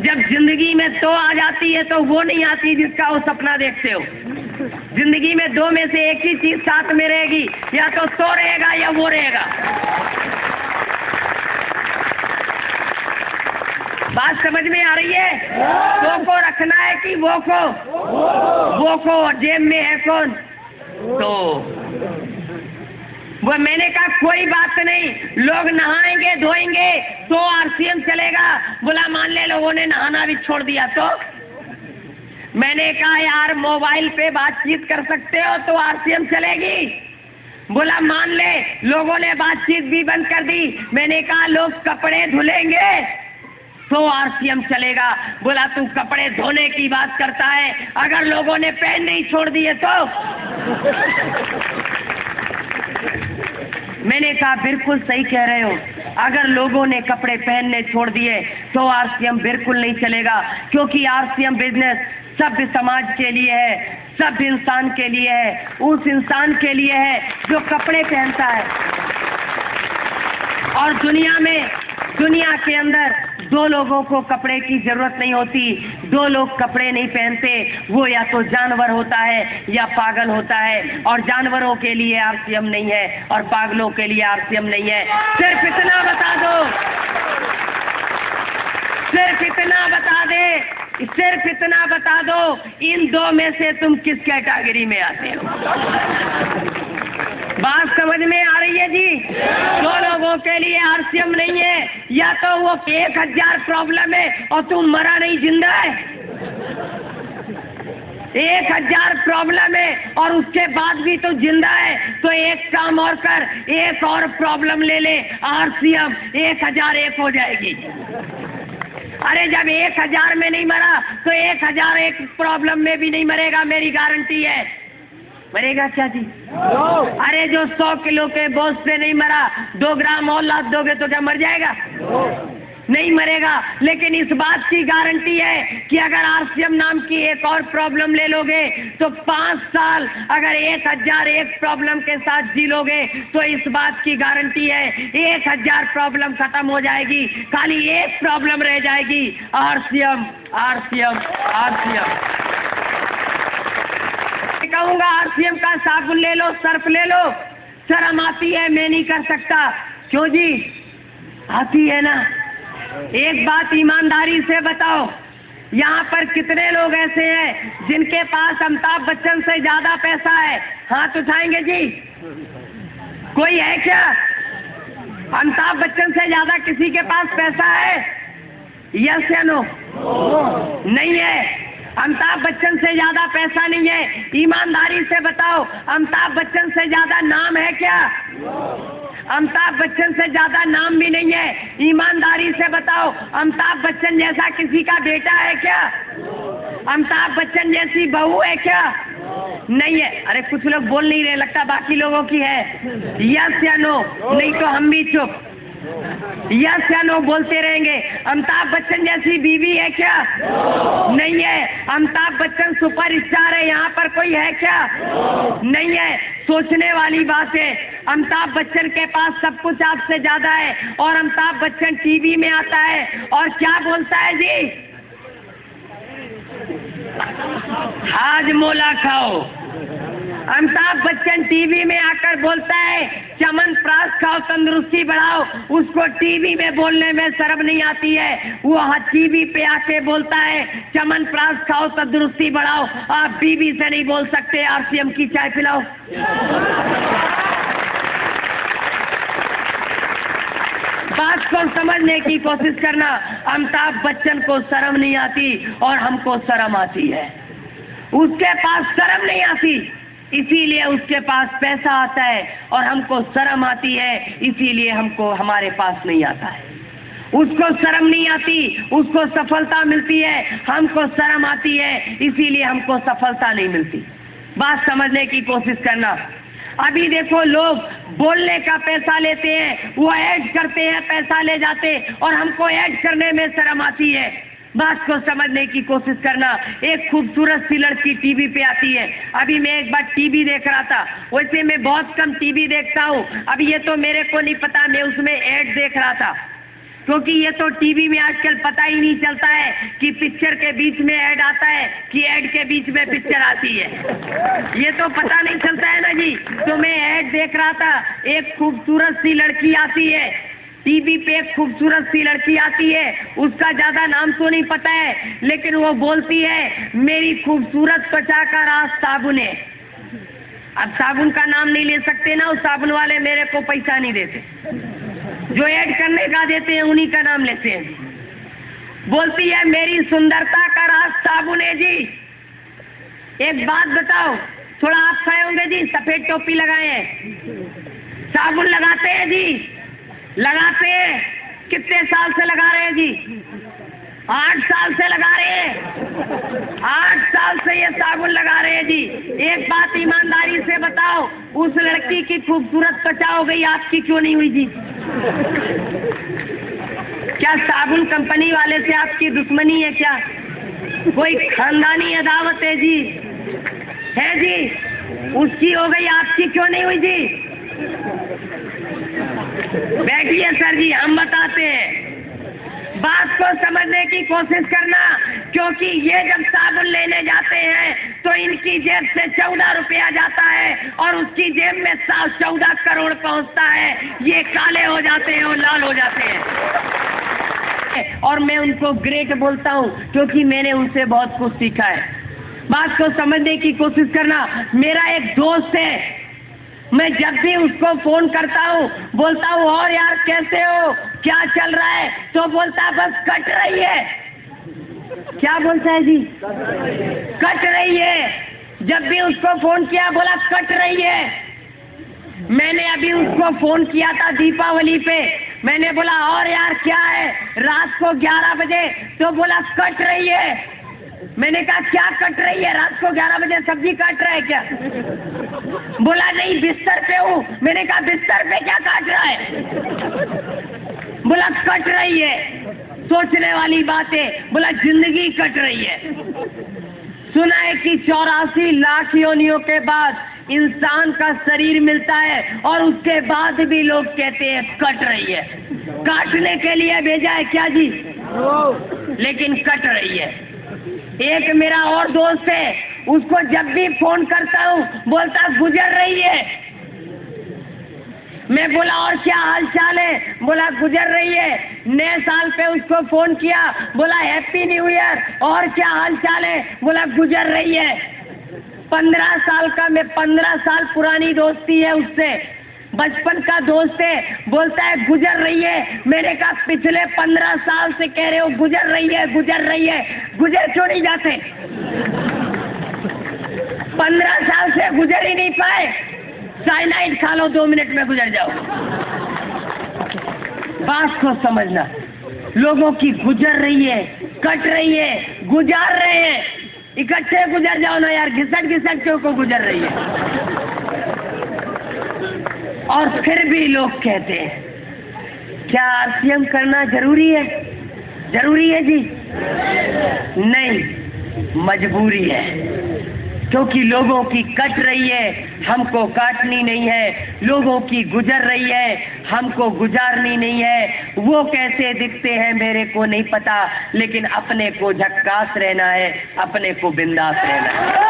S1: जब जिंदगी में तो आ जाती है तो वो नहीं आती जिसका वो सपना देखते हो। जिंदगी में 2 में से एक ही चीज साथ में रहेगी, या तो रहेगा या वो रहेगा। बात समझ में आ रही है? तो को रखना है कि वो को जेब में है कौन? तो वो मैंने कहा कोई बात नहीं, लोग नहाएंगे धोएंगे तो आरसीएम चलेगा। बोला मान ले लोगों ने नहाना भी छोड़ दिया तो मैंने कहा यार मोबाइल पे बातचीत कर सकते हो तो आरसीएम चलेगी। बोला मान ले लोगों ने बातचीत भी बंद कर दी। मैंने कहा लोग कपड़े धुलेंगे तो आरसीएम चलेगा। बोला तू कपड़े धोने की बात करता है, अगर लोगों ने पैन नहीं छोड़ दिए तो मैंने कहा बिल्कुल सही कह रहे हो, अगर लोगों ने कपड़े पहनने छोड़ दिए तो आरसीएम बिल्कुल नहीं चलेगा, क्योंकि आरसीएम बिजनेस सभ्य समाज के लिए है, सभ्य इंसान के लिए है, उस इंसान के लिए है जो कपड़े पहनता है। और दुनिया के अंदर 2 लोगों को कपड़े की जरूरत नहीं होती। 2 लोग कपड़े नहीं पहनते, वो या तो जानवर होता है या पागल होता है। और जानवरों के लिए आरसीएम नहीं है और पागलों के लिए आरसीएम नहीं है। सिर्फ इतना बता दो, सिर्फ इतना बता दे, सिर्फ इतना बता दो, इन दो में से तुम किस कैटेगरी में आते हो? बात समझ में आ रही है जी? दो लोगों के लिए आरसीएम नहीं है, या तो वो 1000 प्रॉब्लम है और तुम मरा नहीं जिंदा है। 1000 प्रॉब्लम है और उसके बाद भी तो जिंदा है, तो एक काम और कर, एक और प्रॉब्लम ले ले, आरसीएम 1001 हो जाएगी। अरे जब 1000 में नहीं मरा तो 1001 प्रॉब्लम में भी नहीं मरेगा, मेरी गारंटी है। मरेगा क्या जी? अरे जो 100 किलो के बोझ से नहीं मरा, 2 ग्राम और लाद दोगे तो क्या मर जाएगा? नहीं मरेगा। लेकिन इस बात की गारंटी है कि अगर आरसीएम नाम की एक और प्रॉब्लम ले लोगे तो 5 साल अगर 1001 प्रॉब्लम के साथ जी लोगे तो इस बात की गारंटी है 1000 प्रॉब्लम खत्म हो जाएगी, खाली एक प्रॉब्लम रह जाएगी, आरसीएम आरसीएम आरसीएम। कहूंगा आरसीएम का साबुन ले लो, सर्फ ले लो। शर्म आती है, मैं नहीं कर सकता। क्यों जी? आती है ना। एक बात ईमानदारी से बताओ, यहाँ पर कितने लोग ऐसे हैं जिनके पास अमिताभ बच्चन से ज्यादा पैसा है? हाथ उठाएंगे जी? कोई है क्या? अमिताभ बच्चन से ज्यादा किसी के पास पैसा है? यस या नो? नहीं है। अमिताभ बच्चन से ज्यादा पैसा नहीं है। ईमानदारी से बताओ, अमिताभ बच्चन से ज्यादा नाम है क्या? अमिताभ बच्चन से ज्यादा नाम भी नहीं है। ईमानदारी से बताओ, अमिताभ बच्चन जैसा किसी का बेटा है क्या? अमिताभ बच्चन जैसी बहू है क्या? नहीं है। अरे कुछ लोग बोल नहीं रहे, लगता बाकी लोगों की है। यस या नो? नहीं तो हम भी चुप। यस या नो बोलते रहेंगे। अमिताभ बच्चन जैसी बीवी है क्या? नहीं है। अमिताभ बच्चन सुपरस्टार है, यहाँ पर कोई है क्या? नहीं है। सोचने वाली बात है। अमिताभ बच्चन के पास सब कुछ आपसे ज्यादा है और अमिताभ बच्चन टीवी में आता है और क्या बोलता है जी? हाजमोला खाओ। अमिताभ बच्चन टीवी में आकर बोलता है च्यवनप्राश खाओ, तंदुरुस्ती बढ़ाओ। उसको टीवी में बोलने में शर्म नहीं आती है। वो टीवी पे आके बोलता है च्यवनप्राश खाओ, तंदुरुस्ती बढ़ाओ। आप बीवी से नहीं बोल सकते आरसीएम की चाय पिलाओ। बात को समझने की कोशिश करना। अमिताभ बच्चन को शर्म नहीं आती और हमको शर्म आती है। उसके पास शर्म नहीं आती, इसीलिए उसके पास पैसा आता है, और हमको शर्म आती है, इसीलिए हमको हमारे पास नहीं आता है। उसको शर्म नहीं आती, उसको सफलता मिलती है, हमको शर्म आती है, इसीलिए हमको सफलता नहीं मिलती। बात समझने की कोशिश करना। अभी देखो, लोग बोलने का पैसा लेते हैं, वो ऐड करते हैं, पैसा ले जाते, और हमको ऐड करने में शर्म आती है। बात को समझने की कोशिश करना। एक खूबसूरत सी लड़की टीवी पे आती है। अभी मैं एक बार टीवी देख रहा था, वैसे मैं बहुत कम टीवी देखता हूँ, अब ये तो मेरे को नहीं पता, मैं उसमें ऐड देख रहा था, क्योंकि ये तो टीवी में आजकल पता ही नहीं चलता है कि पिक्चर के बीच में ऐड आता है कि ऐड के बीच में पिक्चर आती है। ये तो पता नहीं चलता है ना जी। तो मैं ऐड देख रहा था, एक खूबसूरत सी लड़की आती है टीवी पे, एक खूबसूरत सी लड़की आती है, उसका ज्यादा नाम तो नहीं पता है, लेकिन वो बोलती है मेरी खूबसूरत त्वचा का राज साबुन है। अब साबुन का नाम नहीं ले सकते ना, उस साबुन वाले मेरे को पैसा नहीं देते, जो ऐड करने का देते हैं उन्हीं का नाम लेते हैं। बोलती है मेरी सुंदरता का राज साबुन है जी। एक बात बताओ, थोड़ा आप खाए होंगे जी, सफेद टोपी लगाए हैं, साबुन लगाते हैं जी, लगाते हैं। कितने साल से लगा रहे हैं जी? 8 साल से लगा रहे हैं। 8 साल से ये साबुन लगा रहे हैं जी। एक बात ईमानदारी से बताओ, उस लड़की की खूबसूरत त्वचा हो गई, आपकी क्यों नहीं हुई जी? क्या साबुन कंपनी वाले से आपकी दुश्मनी है क्या? कोई खानदानी अदावत है जी? है जी? उसकी हो गई, आपकी क्यों नहीं हुई जी? बैठिए सर जी, हम बताते हैं। बात को समझने की कोशिश करना, क्योंकि ये जब साबुन लेने जाते हैं तो इनकी जेब से 14 रुपया जाता है और उसकी जेब में 14 करोड़ पहुंचता है। ये काले हो जाते हैं और लाल हो जाते हैं। और मैं उनको ग्रेट बोलता हूँ क्योंकि मैंने उनसे बहुत कुछ सीखा है। बात को समझने की कोशिश करना। मेरा एक दोस्त है, मैं जब भी उसको फोन करता हूँ बोलता हूँ और यार कैसे हो, क्या चल रहा है, तो बोलता है बस कट रही है। क्या बोलता है जी? कट रही है। जब भी उसको फोन किया बोला कट रही है। मैंने अभी उसको फोन किया था दीपावली पे, मैंने बोला और यार क्या है, रात को 11 बजे, तो बोला कट रही है। मैंने कहा क्या कट रही है, रात को 11 बजे सब्जी काट रहा है क्या? बोला नहीं बिस्तर पे हूँ। मैंने कहा बिस्तर पे क्या काट रहा है? बोला कट रही है। सोचने वाली बात है। बोला जिंदगी कट रही है। सुना है कि 84 लाख योनियों के बाद इंसान का शरीर मिलता है और उसके बाद भी लोग कहते हैं कट रही है। काटने के लिए भेजा है क्या जी? लेकिन कट रही है। एक मेरा और दोस्त है, उसको जब भी फोन करता हूँ बोलता गुजर रही है। मैं बोला और क्या हाल चाल है? बोला गुजर रही है। नए साल पे उसको फोन किया, बोला हैप्पी न्यू ईयर, और क्या हाल चाल है? बोला गुजर रही है। 15 साल का, मैं 15 साल पुरानी दोस्ती है उससे, बचपन का दोस्त है, बोलता है गुजर रही है। मैंने कहा पिछले 15 साल से कह रहे हो गुजर रही है गुजर रही है, गुजर क्यों नहीं जाते? 15 साल से गुजर ही नहीं पाए। साइनाइड खा लो 2 मिनट में गुजर जाओ। बात को समझना। लोगों की गुजर रही है, कट रही है, गुजार रहे हैं। इकट्ठे गुजर जाओ ना यार, घिसट घिसट क्यों को गुजर रही है? और फिर भी लोग कहते हैं क्या आरसीएम करना जरूरी है? जरूरी है जी? नहीं, मजबूरी है। क्योंकि लोगों की कट रही है, हमको काटनी नहीं है। लोगों की गुजर रही है, हमको गुजारनी नहीं है। वो कैसे दिखते हैं मेरे को नहीं पता, लेकिन अपने को झक्कास रहना है, अपने को बिंदास रहना है।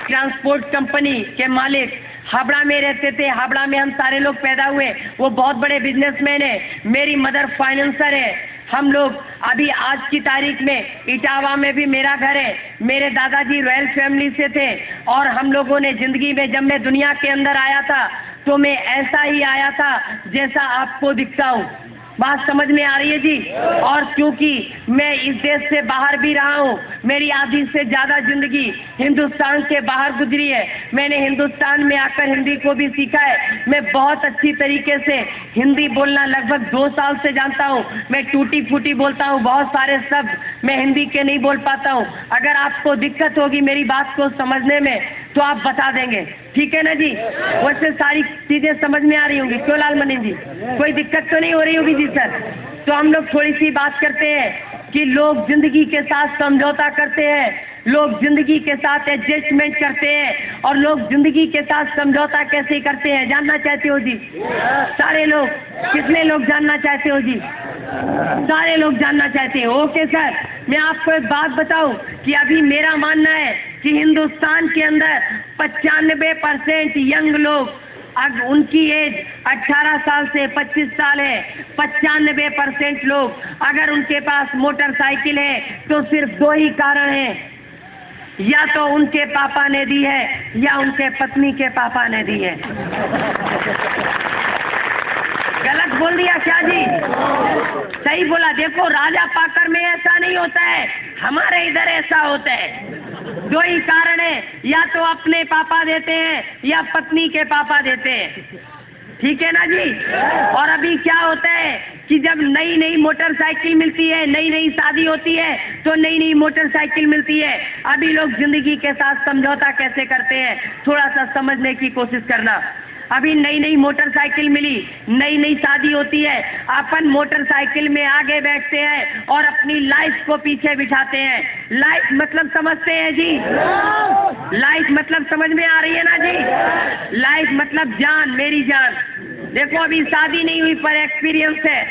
S1: ट्रांसपोर्ट कंपनी के मालिक हावड़ा में रहते थे। हावड़ा में हम सारे लोग पैदा हुए। वो बहुत बड़े बिजनेसमैन है। मेरी मदर फाइनेंसर है। हम लोग अभी आज की तारीख में इटावा में भी मेरा घर है। मेरे दादाजी रॉयल फैमिली से थे और हम लोगों ने जिंदगी में, जब मैं दुनिया के अंदर आया था तो मैं ऐसा ही आया था जैसा आपको दिखता हूँ। बात समझ में आ रही है जी? और क्योंकि मैं इस देश से बाहर भी रहा हूँ, मेरी आधी से ज्यादा जिंदगी हिंदुस्तान के बाहर गुजरी है। मैंने हिंदुस्तान में आकर हिंदी को भी सीखा है। मैं बहुत अच्छी तरीके से हिंदी बोलना लगभग 2 साल से जानता हूँ। मैं टूटी फूटी बोलता हूँ, बहुत सारे शब्द मैं हिंदी के नहीं बोल पाता हूँ। अगर आपको दिक्कत होगी मेरी बात को समझने में तो आप बता देंगे, ठीक है ना जी? वैसे सारी चीजें समझ में आ रही होंगी, क्यों लालमणि जी? कोई दिक्कत तो नहीं हो रही होगी जी सर? तो हम लोग थोड़ी सी बात करते हैं कि लोग जिंदगी के साथ समझौता करते हैं, लोग जिंदगी के साथ एडजस्टमेंट करते हैं, और लोग जिंदगी के साथ समझौता कैसे करते हैं जानना चाहते हो जी? सारे लोग? कितने लोग जानना चाहते हो जी? सारे लोग जानना चाहते हैं। ओके सर, मैं आपको एक बात बताऊं कि अभी मेरा मानना है कि हिंदुस्तान के अंदर 95% यंग लोग, अब उनकी एज 18 साल से 25 साल है। 95% लोग अगर उनके पास मोटरसाइकिल है तो सिर्फ 2 ही कारण हैं, या तो उनके पापा ने दी है या उनके पत्नी के पापा ने दी है। गलत बोल दिया क्या जी? सही बोला। देखो राजा पाकर में ऐसा नहीं होता है, हमारे इधर ऐसा होता है। 2 ही कारण है, या तो अपने पापा देते हैं या पत्नी के पापा देते हैं, ठीक है ना जी? और अभी क्या होता है कि जब नई नई मोटरसाइकिल मिलती है, नई नई शादी होती है तो नई नई मोटरसाइकिल मिलती है। अभी लोग जिंदगी के साथ समझौता कैसे करते हैं, थोड़ा सा समझने की कोशिश करना। अभी नई नई मोटरसाइकिल मिली, नई नई शादी होती है, अपन मोटरसाइकिल में आगे बैठते हैं और अपनी लाइफ को पीछे बिठाते हैं। लाइफ मतलब समझते हैं जी? लाइफ मतलब समझ में आ रही है ना जी? लाइफ मतलब जान, मेरी जान। देखो अभी शादी नहीं हुई पर एक्सपीरियंस है।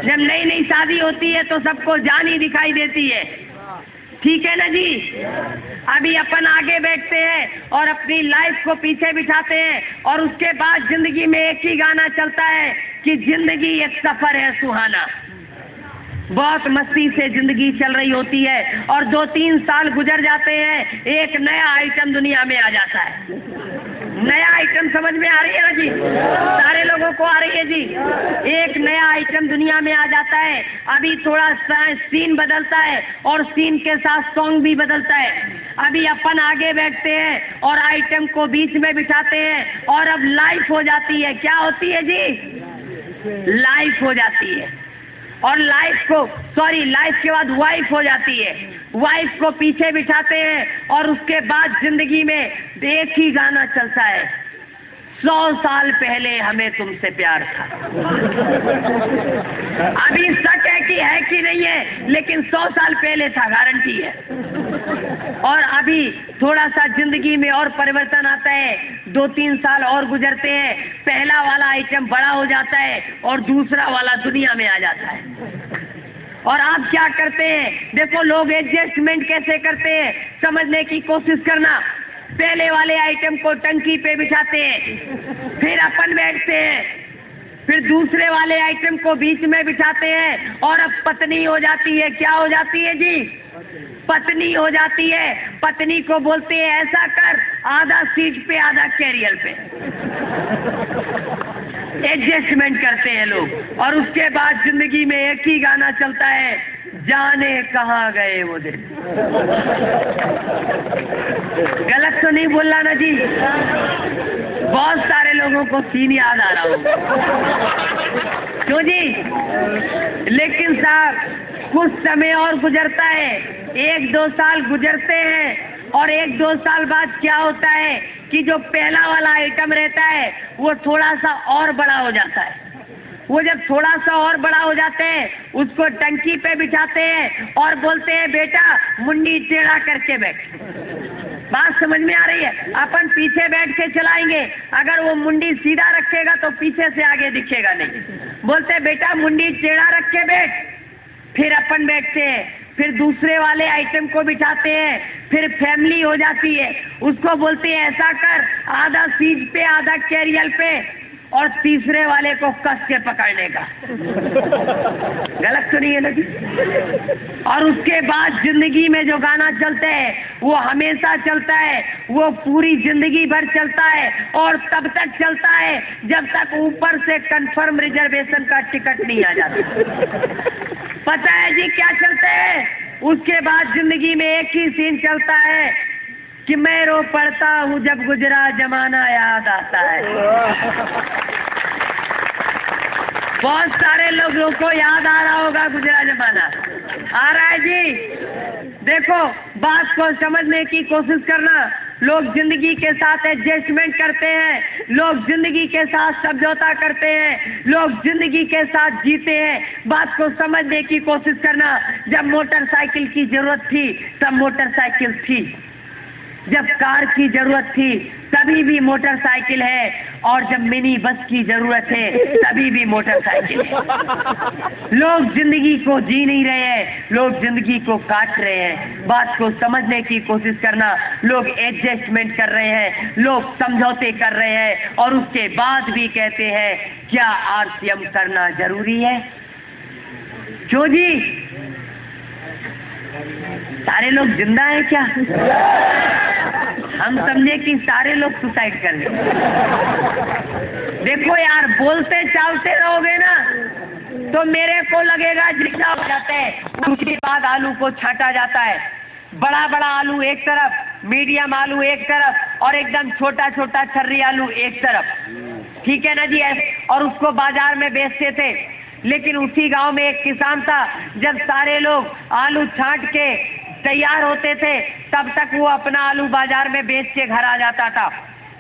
S1: जब नई नई शादी होती है तो सबको जान ही दिखाई देती है, ठीक है ना जी? अभी अपन आगे बैठते हैं और अपनी लाइफ को पीछे बिठाते हैं, और उसके बाद जिंदगी में एक ही गाना चलता है कि जिंदगी एक सफर है सुहाना। बहुत मस्ती से जिंदगी चल रही होती है और 2-3 साल गुजर जाते हैं, एक नया आइटम दुनिया में आ जाता है। नया आइटम समझ में आ रही है ना जी? सारे लोगों को आ रही है जी? एक नया आइटम दुनिया में आ जाता है। अभी थोड़ा सा सीन बदलता है और सीन के साथ सॉन्ग भी बदलता है। अभी अपन आगे बैठते हैं और आइटम को बीच में बिठाते हैं और अब लाइफ हो जाती है। क्या होती है जी? लाइफ हो जाती है। और लाइफ के बाद वाइफ हो जाती है। वाइफ को पीछे बिठाते हैं और उसके बाद जिंदगी में एक ही गाना चलता है, 100 साल पहले हमें तुमसे प्यार था। अभी शक है कि नहीं है, लेकिन 100 साल पहले था, गारंटी है। और अभी थोड़ा सा जिंदगी में और परिवर्तन आता है, 2-3 साल और गुजरते हैं, पहला वाला आइटम बड़ा हो जाता है और दूसरा वाला दुनिया में आ जाता है। और आप क्या करते हैं? देखो लोग एडजस्टमेंट कैसे करते हैं, समझने की कोशिश करना। पहले वाले आइटम को टंकी पे बिठाते हैं, फिर अपन बैठते हैं, फिर दूसरे वाले आइटम को बीच में बिठाते हैं और अब पत्नी हो जाती है। क्या हो जाती है जी? पत्नी हो जाती है। पत्नी को बोलते हैं ऐसा कर, आधा सीट पे आधा कैरियर पे। एडजस्टमेंट करते हैं लोग। और उसके बाद जिंदगी में एक ही गाना चलता है, जाने कहाँ गए वो दिन। गलत तो नहीं बोल रहा ना जी? बहुत सारे लोगों को सीन याद आ रहा होगा, क्यों जी? लेकिन साहब कुछ समय और गुजरता है, 1-2 साल गुजरते हैं और 1-2 साल बाद क्या होता है कि जो पहला वाला आइटम रहता है वो थोड़ा सा और बड़ा हो जाता है। वो जब थोड़ा सा और बड़ा हो जाते हैं, उसको टंकी पे बिठाते हैं और बोलते हैं बेटा मुंडी टेढ़ा करके बैठ। बात समझ में आ रही है? अपन पीछे बैठ के चलाएंगे, अगर वो मुंडी सीधा रखेगा तो पीछे से आगे दिखेगा नहीं। बोलते हैं बेटा मुंडी टेढ़ा रख के बैठ। फिर अपन बैठते हैं, फिर दूसरे वाले आइटम को बिठाते हैं, फिर फैमिली हो जाती है, उसको बोलते हैं ऐसा कर, आधा सीट पे आधा कैरियर पे, और तीसरे वाले को कस के पकड़ने का। गलत तो नहीं है ना जी? और उसके बाद जिंदगी में जो गाना चलता है वो हमेशा चलता है, वो पूरी जिंदगी भर चलता है और तब तक चलता है जब तक ऊपर से कंफर्म रिजर्वेशन का टिकट नहीं आ जाता। पता है जी क्या चलता है? उसके बाद जिंदगी में एक ही सीन चलता है कि मैं रो पड़ता हूँ जब गुजरा जमाना याद आता है। बहुत सारे लोगों को याद आ रहा होगा गुजरा जमाना। आ रहा है जी? देखो बात को समझने की कोशिश करना। लोग जिंदगी के साथ एडजस्टमेंट करते हैं, लोग जिंदगी के साथ समझौता करते हैं, लोग जिंदगी के साथ जीते हैं। बात को समझने की कोशिश करना। जब मोटरसाइकिल की जरूरत थी तब मोटरसाइकिल थी, जब कार की जरूरत थी तभी भी मोटरसाइकिल है, और जब मिनी बस की जरूरत है तभी भी मोटरसाइकिल है। लोग जिंदगी को जी नहीं रहे हैं, लोग जिंदगी को काट रहे हैं। बात को समझने की कोशिश करना। लोग एडजस्टमेंट कर रहे हैं, लोग समझौते कर रहे हैं, और उसके बाद भी कहते हैं क्या आरसीएम करना जरूरी है? क्यों जी? सारे लोग जिंदा हैं क्या? हम समझे कि सारे लोग सुसाइड कर ले। देखो यार, बोलते चालते रहोगे ना तो मेरे को लगेगा जितना हो जाता है। उसके बाद आलू को छांटा जाता है, बड़ा बड़ा आलू एक तरफ, मीडियम आलू एक तरफ, और एकदम छोटा छोटा छर्री आलू एक तरफ। ठीक है ना जी? और उसको बाजार में बेचते थे। लेकिन उसी गांव में एक किसान था, जब सारे लोग आलू छांट के तैयार होते थे तब तक वो अपना आलू बाजार में बेच के घर आ जाता था।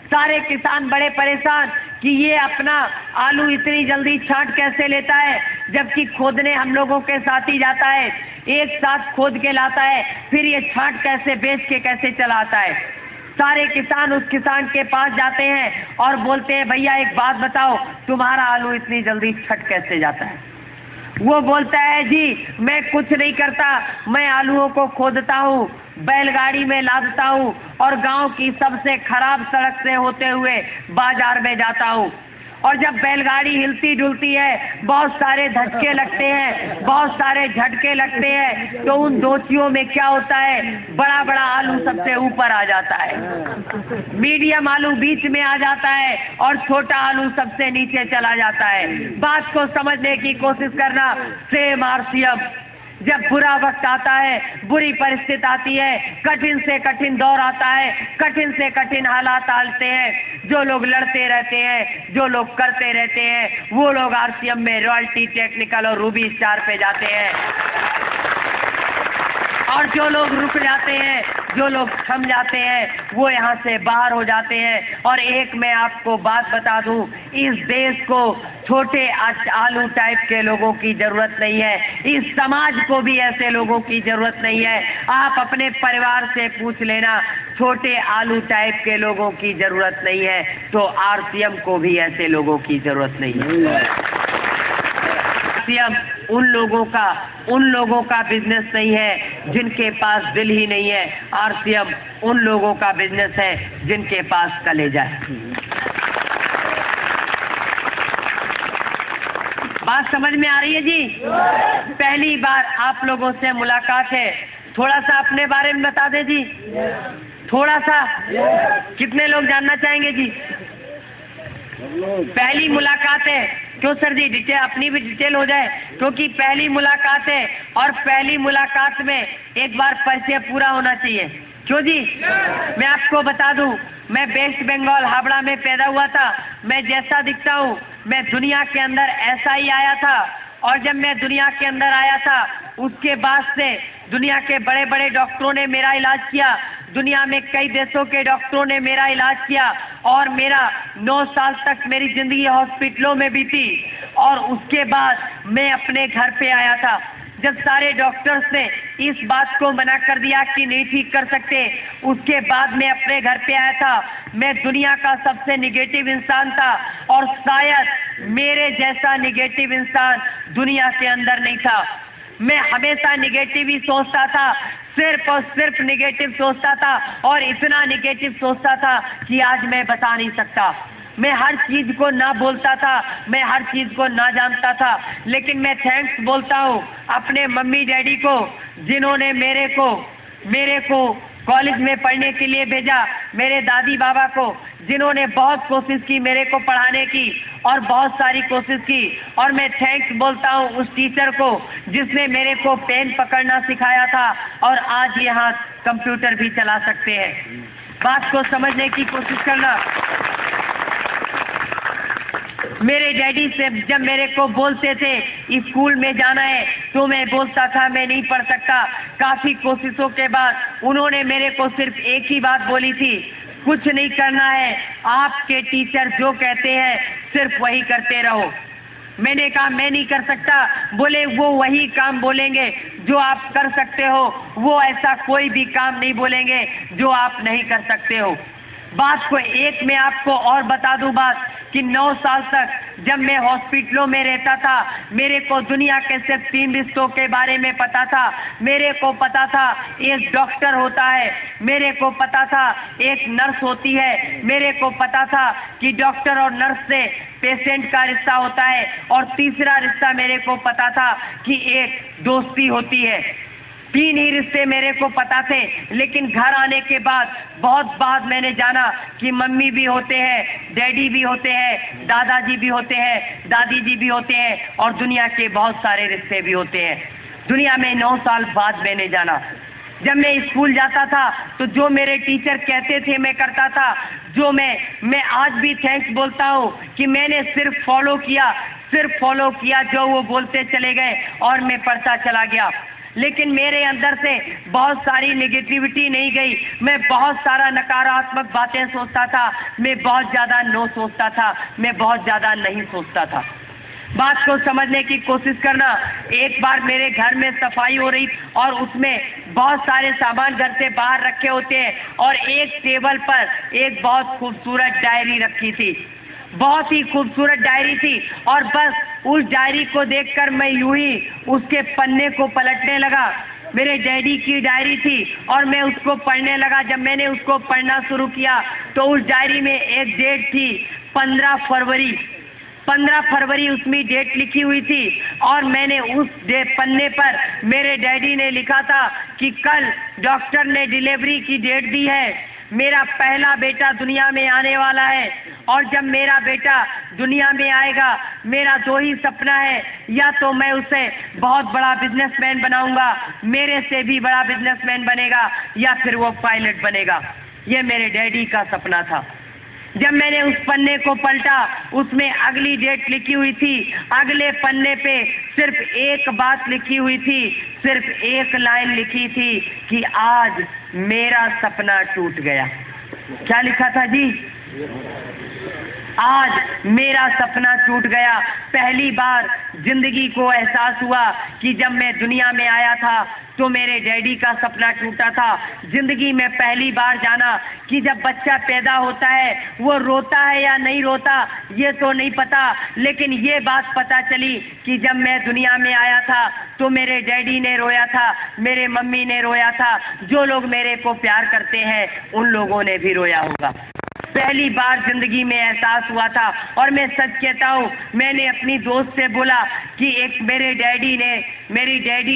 S1: सारे किसान बड़े परेशान कि ये अपना आलू इतनी जल्दी छांट कैसे लेता है, जबकि खोदने हम लोगों के साथ ही जाता है, एक साथ खोद के लाता है, फिर ये छांट कैसे बेच के कैसे चलाता है। सारे किसान उस किसान के पास जाते हैं और बोलते हैं भैया एक बात बताओ, तुम्हारा आलू इतनी जल्दी छट कैसे जाता है? वो बोलता है जी मैं कुछ नहीं करता, मैं आलूओं को खोदता हूँ, बैलगाड़ी में लादता हूँ और गांव की सबसे खराब सड़क से होते हुए बाजार में जाता हूँ, और जब बैलगाड़ी हिलती डुलती है, बहुत सारे धक्के लगते हैं, बहुत सारे झटके लगते हैं, तो उन दोचियों में क्या होता है, बड़ा बड़ा आलू सबसे ऊपर आ जाता है, मीडियम आलू बीच में आ जाता है और छोटा आलू सबसे नीचे चला जाता है। बात को समझने की कोशिश करना। सेम आरसीएम, जब बुरा वक्त आता है, बुरी परिस्थिति आती है, कठिन से कठिन दौर आता है, कठिन से कठिन हालात आते हैं, जो लोग लड़ते रहते हैं, जो लोग करते रहते हैं, वो लोग आरसीएम में रॉयल्टी, टेक्निकल और रूबी स्टार पे जाते हैं। और जो लोग रुक जाते हैं, जो लोग थम जाते हैं, वो यहाँ से बाहर हो जाते हैं। और एक मैं आपको बात बता दूं, इस देश को छोटे आलू टाइप के लोगों की जरूरत नहीं है, इस समाज को भी ऐसे लोगों की जरूरत नहीं है। आप अपने परिवार से पूछ लेना, छोटे आलू टाइप के लोगों की जरूरत नहीं है, तो आरसीएम को भी ऐसे लोगों की जरूरत नहीं है। आरसीएम उन लोगों का बिजनेस नहीं है जिनके पास दिल ही नहीं है। आरसीएम उन लोगों का बिजनेस है जिनके पास कलेजा है। बात समझ में आ रही है जी? पहली बार आप लोगों से मुलाकात है, थोड़ा सा अपने बारे में बता दें जी, थोड़ा सा। कितने लोग जानना चाहेंगे जी? पहली मुलाकात है, क्यों सर जी, डिटेल अपनी भी डिटेल हो जाए, क्योंकि पहली मुलाकात है और पहली मुलाकात में एक बार परिचय पूरा होना चाहिए। क्यों जी? मैं आपको बता दूं, मैं वेस्ट बंगाल हावड़ा में पैदा हुआ था। मैं जैसा दिखता हूँ, मैं दुनिया के अंदर ऐसा ही आया था। और जब मैं दुनिया के अंदर आया था, उसके बाद से दुनिया के बड़े बड़े डॉक्टरों ने मेरा इलाज किया, दुनिया में कई देशों के डॉक्टरों ने मेरा इलाज किया, और मेरा 9 साल तक मेरी जिंदगी हॉस्पिटलों में बीती। और उसके बाद मैं अपने घर पे आया था, जब सारे डॉक्टर्स ने इस बात को मना कर दिया कि नहीं ठीक कर सकते। उसके बाद मैं अपने घर पे आया था। मैं दुनिया का सबसे निगेटिव इंसान था, और शायद मेरे जैसा निगेटिव इंसान दुनिया के अंदर नहीं था। मैं हमेशा निगेटिव ही सोचता था, सिर्फ और सिर्फ निगेटिव सोचता था, और इतना निगेटिव सोचता था कि आज मैं बता नहीं सकता। मैं हर चीज को ना बोलता था, मैं हर चीज को ना जानता था, लेकिन मैं थैंक्स बोलता हूँ अपने मम्मी डैडी को, जिन्होंने मेरे को कॉलेज में पढ़ने के लिए भेजा, मेरे दादी बाबा को, जिन्होंने बहुत कोशिश की मेरे को पढ़ाने की, और बहुत सारी कोशिश की। और मैं थैंक्स बोलता हूँ उस टीचर को जिसने मेरे को पेन पकड़ना सिखाया था, और आज ये हाथ कंप्यूटर भी चला सकते हैं। बात को समझने की कोशिश करना। मेरे डैडी से जब मेरे को बोलते थे स्कूल में जाना है, तो मैं बोलता था मैं नहीं पढ़ सकता। काफी कोशिशों के बाद उन्होंने मेरे को सिर्फ एक ही बात बोली थी, कुछ नहीं करना है, आपके टीचर जो कहते हैं सिर्फ वही करते रहो। मैंने कहा मैं नहीं कर सकता। बोले वो वही काम बोलेंगे जो आप कर सकते हो, वो ऐसा कोई भी काम नहीं बोलेंगे जो आप नहीं कर सकते हो। बात को एक मैं आपको और बता दूं बात, कि 9 साल तक जब मैं हॉस्पिटलों में रहता था, मेरे को दुनिया के सिर्फ 3 रिश्तों के बारे में पता था। मेरे को पता था एक डॉक्टर होता है, मेरे को पता था एक नर्स होती है, मेरे को पता था कि डॉक्टर और नर्स से पेशेंट का रिश्ता होता है, और तीसरा रिश्ता मेरे को पता था कि एक दोस्ती होती है। 3 ही रिश्ते मेरे को पता थे, लेकिन घर आने के बाद बहुत बाद मैंने जाना कि मम्मी भी होते हैं, डैडी भी होते हैं, दादाजी भी होते हैं, दादी जी भी होते हैं, और दुनिया के बहुत सारे रिश्ते भी होते हैं। दुनिया में 9 साल बाद मैंने जाना। जब मैं स्कूल जाता था तो जो मेरे टीचर कहते थे मैं करता था, जो मैं आज भी थैंक्स बोलता हूँ कि मैंने सिर्फ फॉलो किया जो वो बोलते चले गए, और मैं पढ़ता चला गया। लेकिन मेरे अंदर से बहुत सारी नेगेटिविटी नहीं गई, मैं बहुत सारा नकारात्मक बातें सोचता था, मैं बहुत ज़्यादा नो सोचता था, मैं बहुत ज़्यादा नहीं सोचता था। बात को समझने की कोशिश करना। एक बार मेरे घर में सफाई हो रही, और उसमें बहुत सारे सामान घर से बाहर रखे होते हैं, और एक टेबल पर एक बहुत खूबसूरत डायरी रखी थी, बहुत ही खूबसूरत डायरी थी। और बस उस डायरी को देखकर मैं यूं ही उसके पन्ने को पलटने लगा। मेरे डैडी की डायरी थी, और मैं उसको पढ़ने लगा। जब मैंने उसको पढ़ना शुरू किया तो उस डायरी में एक डेट थी 15 फरवरी। 15 फरवरी उसमें डेट लिखी हुई थी और मैंने उस पन्ने पर मेरे डैडी ने लिखा था कि कल डॉक्टर ने डिलीवरी की डेट दी है, मेरा पहला बेटा दुनिया में आने वाला है और जब मेरा बेटा दुनिया में आएगा मेरा दो ही सपना है, या तो मैं उसे बहुत बड़ा बिजनेसमैन बनाऊंगा, मेरे से भी बड़ा बिजनेसमैन बनेगा, या फिर वो पायलट बनेगा। ये मेरे डैडी का सपना था। जब मैंने उस पन्ने को पलटा उसमें अगली डेट लिखी हुई थी, अगले पन्ने पे सिर्फ एक बात लिखी हुई थी, सिर्फ एक लाइन लिखी थी कि आज मेरा सपना टूट गया। क्या लिखा था जी? आज मेरा सपना टूट गया। पहली बार जिंदगी को एहसास हुआ कि जब मैं दुनिया में आया था तो मेरे डैडी का सपना टूटा था। जिंदगी में पहली बार जाना कि जब बच्चा पैदा होता है वो रोता है या नहीं रोता ये तो नहीं पता, लेकिन ये बात पता चली कि जब मैं दुनिया में आया था तो मेरे डैडी ने रोया था, मेरे मम्मी ने रोया था, जो लोग मेरे को प्यार करते हैं उन लोगों ने भी रोया होगा। पहली बार जिंदगी में एहसास हुआ था। और मैं सच कहता हूँ, मैंने अपनी दोस्त से बोला कि एक मेरी डैडी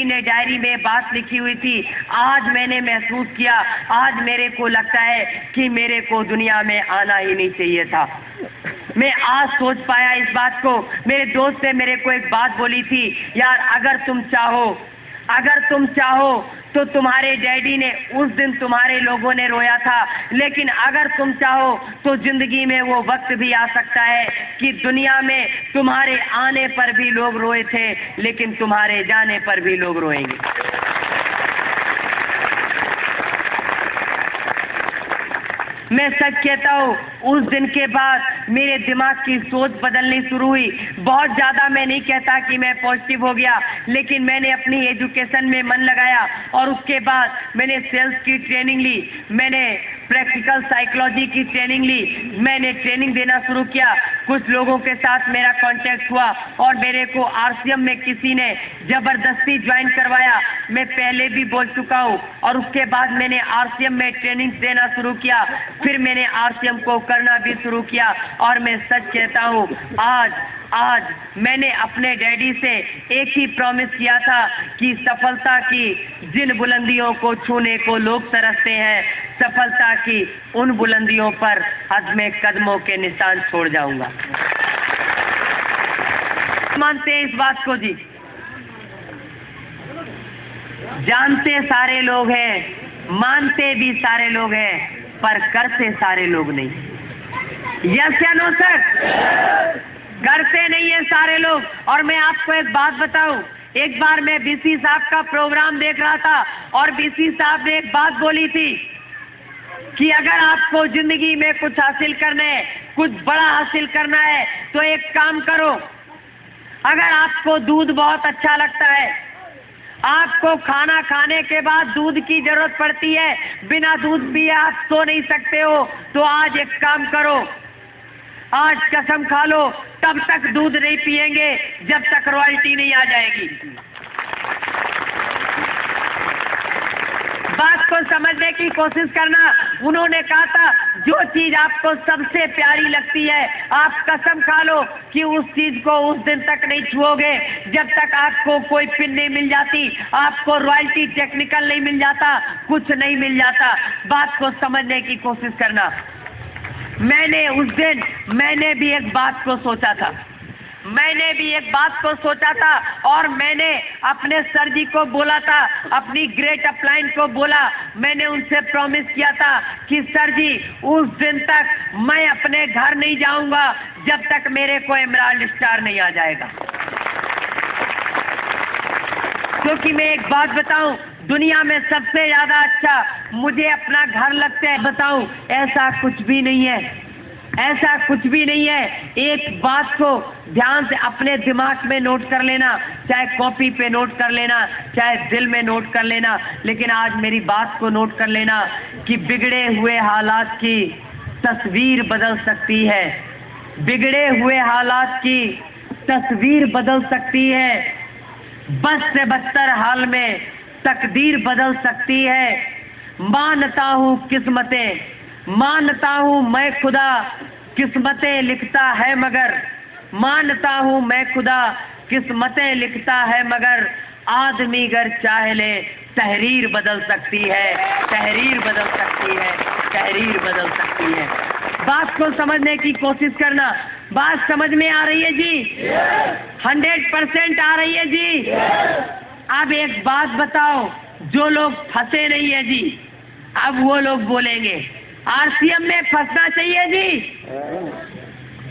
S1: ने डायरी में बात लिखी हुई थी, आज मैंने महसूस किया, आज मेरे को लगता है कि मेरे को दुनिया में आना ही नहीं चाहिए था। मैं आज सोच पाया इस बात को। मेरे दोस्त ने मेरे को एक बात बोली थी, यार अगर तुम चाहो तो तुम्हारे डैडी ने उस दिन तुम्हारे लोगों ने रोया था, लेकिन अगर तुम चाहो तो जिंदगी में वो वक्त भी आ सकता है कि दुनिया में तुम्हारे आने पर भी लोग रोए थे, लेकिन तुम्हारे जाने पर भी लोग रोएंगे। मैं सच कहता हूँ, उस दिन के बाद मेरे दिमाग की सोच बदलनी शुरू हुई। बहुत ज़्यादा मैं नहीं कहता कि मैं पॉजिटिव हो गया, लेकिन मैंने अपनी एजुकेशन में मन लगाया और उसके बाद मैंने सेल्स की ट्रेनिंग ली, मैंने प्रैक्टिकल साइकोलॉजी की ट्रेनिंग ली, मैंने ट्रेनिंग देना शुरू किया। कुछ लोगों के साथ मेरा कांटेक्ट हुआ और मेरे को आरसीएम में किसी ने ज़बरदस्ती ज्वाइन करवाया। मैं पहले भी बोल चुका हूँ। और उसके बाद मैंने आरसीएम में ट्रेनिंग देना शुरू किया, फिर मैंने आरसीएम को करना भी शुरू किया। और मैं सच कहता हूँ, आज मैंने अपने डैडी से एक ही प्रॉमिस किया था कि सफलता की जिन बुलंदियों को छूने को लोग तरसते हैं, सफलता की उन बुलंदियों पर आज मैं कदमों के निशान छोड़ जाऊंगा। मानते हैं इस बात को जी? जानते सारे लोग हैं, मानते भी सारे लोग हैं, पर करते सारे लोग नहीं। यस या नो सर? करते नहीं है सारे लोग। और मैं आपको एक बात बताऊं, एक बार मैं बीसी साहब का प्रोग्राम देख रहा था और बीसी साहब ने एक बात बोली थी कि अगर आपको जिंदगी में कुछ हासिल करना है, कुछ बड़ा हासिल करना है, तो एक काम करो, अगर आपको दूध बहुत अच्छा लगता है, आपको खाना खाने के बाद दूध की जरूरत पड़ती है, बिना दूध पिए आप सो नहीं सकते हो, तो आज एक काम करो, आज कसम खा लो, तब तक दूध नहीं पिएंगे जब तक रॉयल्टी नहीं आ जाएगी। बात को समझने की कोशिश करना। उन्होंने कहा था, जो चीज आपको सबसे प्यारी लगती है, आप कसम खा लो कि उस चीज को उस दिन तक नहीं छुओगे जब तक आपको कोई पिन नहीं मिल जाती, आपको रॉयल्टी टेक्निकल नहीं मिल जाता, कुछ नहीं मिल जाता। बात को समझने की कोशिश करना। मैंने भी एक बात को सोचा था और मैंने अपने सर जी को बोला था, अपनी ग्रेट अपलाइन को बोला, मैंने उनसे प्रॉमिस किया था कि सर जी उस दिन तक मैं अपने घर नहीं जाऊंगा जब तक मेरे को एमराल्ड स्टार नहीं आ जाएगा। क्योंकि मैं एक बात बताऊं, दुनिया में सबसे ज्यादा अच्छा मुझे अपना घर लगता है। बताऊं, ऐसा कुछ भी नहीं है, ऐसा कुछ भी नहीं है। एक बात को ध्यान से अपने दिमाग में नोट कर लेना, चाहे कॉपी पे नोट कर लेना, चाहे दिल में नोट कर लेना, लेकिन आज मेरी बात को नोट कर लेना कि बिगड़े हुए हालात की तस्वीर बदल सकती है, बिगड़े हुए हालात की तस्वीर बदल सकती है, बस से बदतर हाल में तकदीर बदल सकती है। मानता हूँ किस्मतें, मानता हूँ मैं खुदा, किस्मतें लिखता है मगर मानता हूँ मैं खुदा किस्मतें लिखता है, मगर आदमी अगर चाह ले तहरीर बदल सकती है, तहरीर बदल सकती है, तहरीर बदल सकती है। बात को समझने की कोशिश करना। बात समझ में आ रही है जी? 100% आ रही है जी? अब एक बात बताओ, जो लोग फंसे नहीं है जी, अब वो लोग बोलेंगे आरसीएम में फंसना चाहिए जी,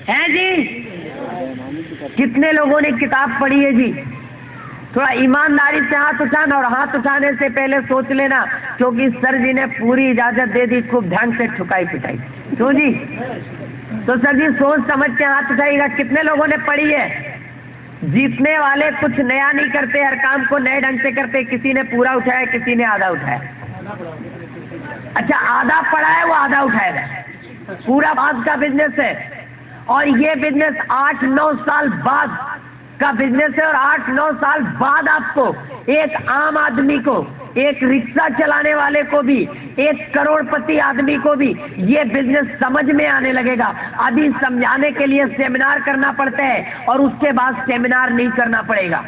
S1: है जी? कितने लोगों ने किताब पढ़ी है जी? थोड़ा ईमानदारी से हाथ उठाना, और हाथ उठाने से पहले सोच लेना, क्योंकि सर जी ने पूरी इजाजत दे दी, खूब ढंग से ठुकाई पिटाई। क्यों जी? तो सर जी सोच समझ के हाथ उठाइएगा। कितने लोगों ने पढ़ी है? जीतने वाले कुछ नया नहीं करते, हर काम को नए ढंग से करते। किसी ने पूरा उठाया, किसी ने आधा उठाया। अच्छा, आधा पढ़ा है वो आधा उठाएगा। पूरा बाद का बिजनेस है, और ये बिजनेस 8-9 साल बाद का बिजनेस है। और 8-9 साल बाद आपको, एक आम आदमी को, एक रिक्शा चलाने वाले को भी, एक करोड़पति आदमी को भी ये बिजनेस समझ में आने लगेगा। अभी समझाने के लिए सेमिनार करना पड़ता है, और उसके बाद सेमिनार नहीं करना पड़ेगा।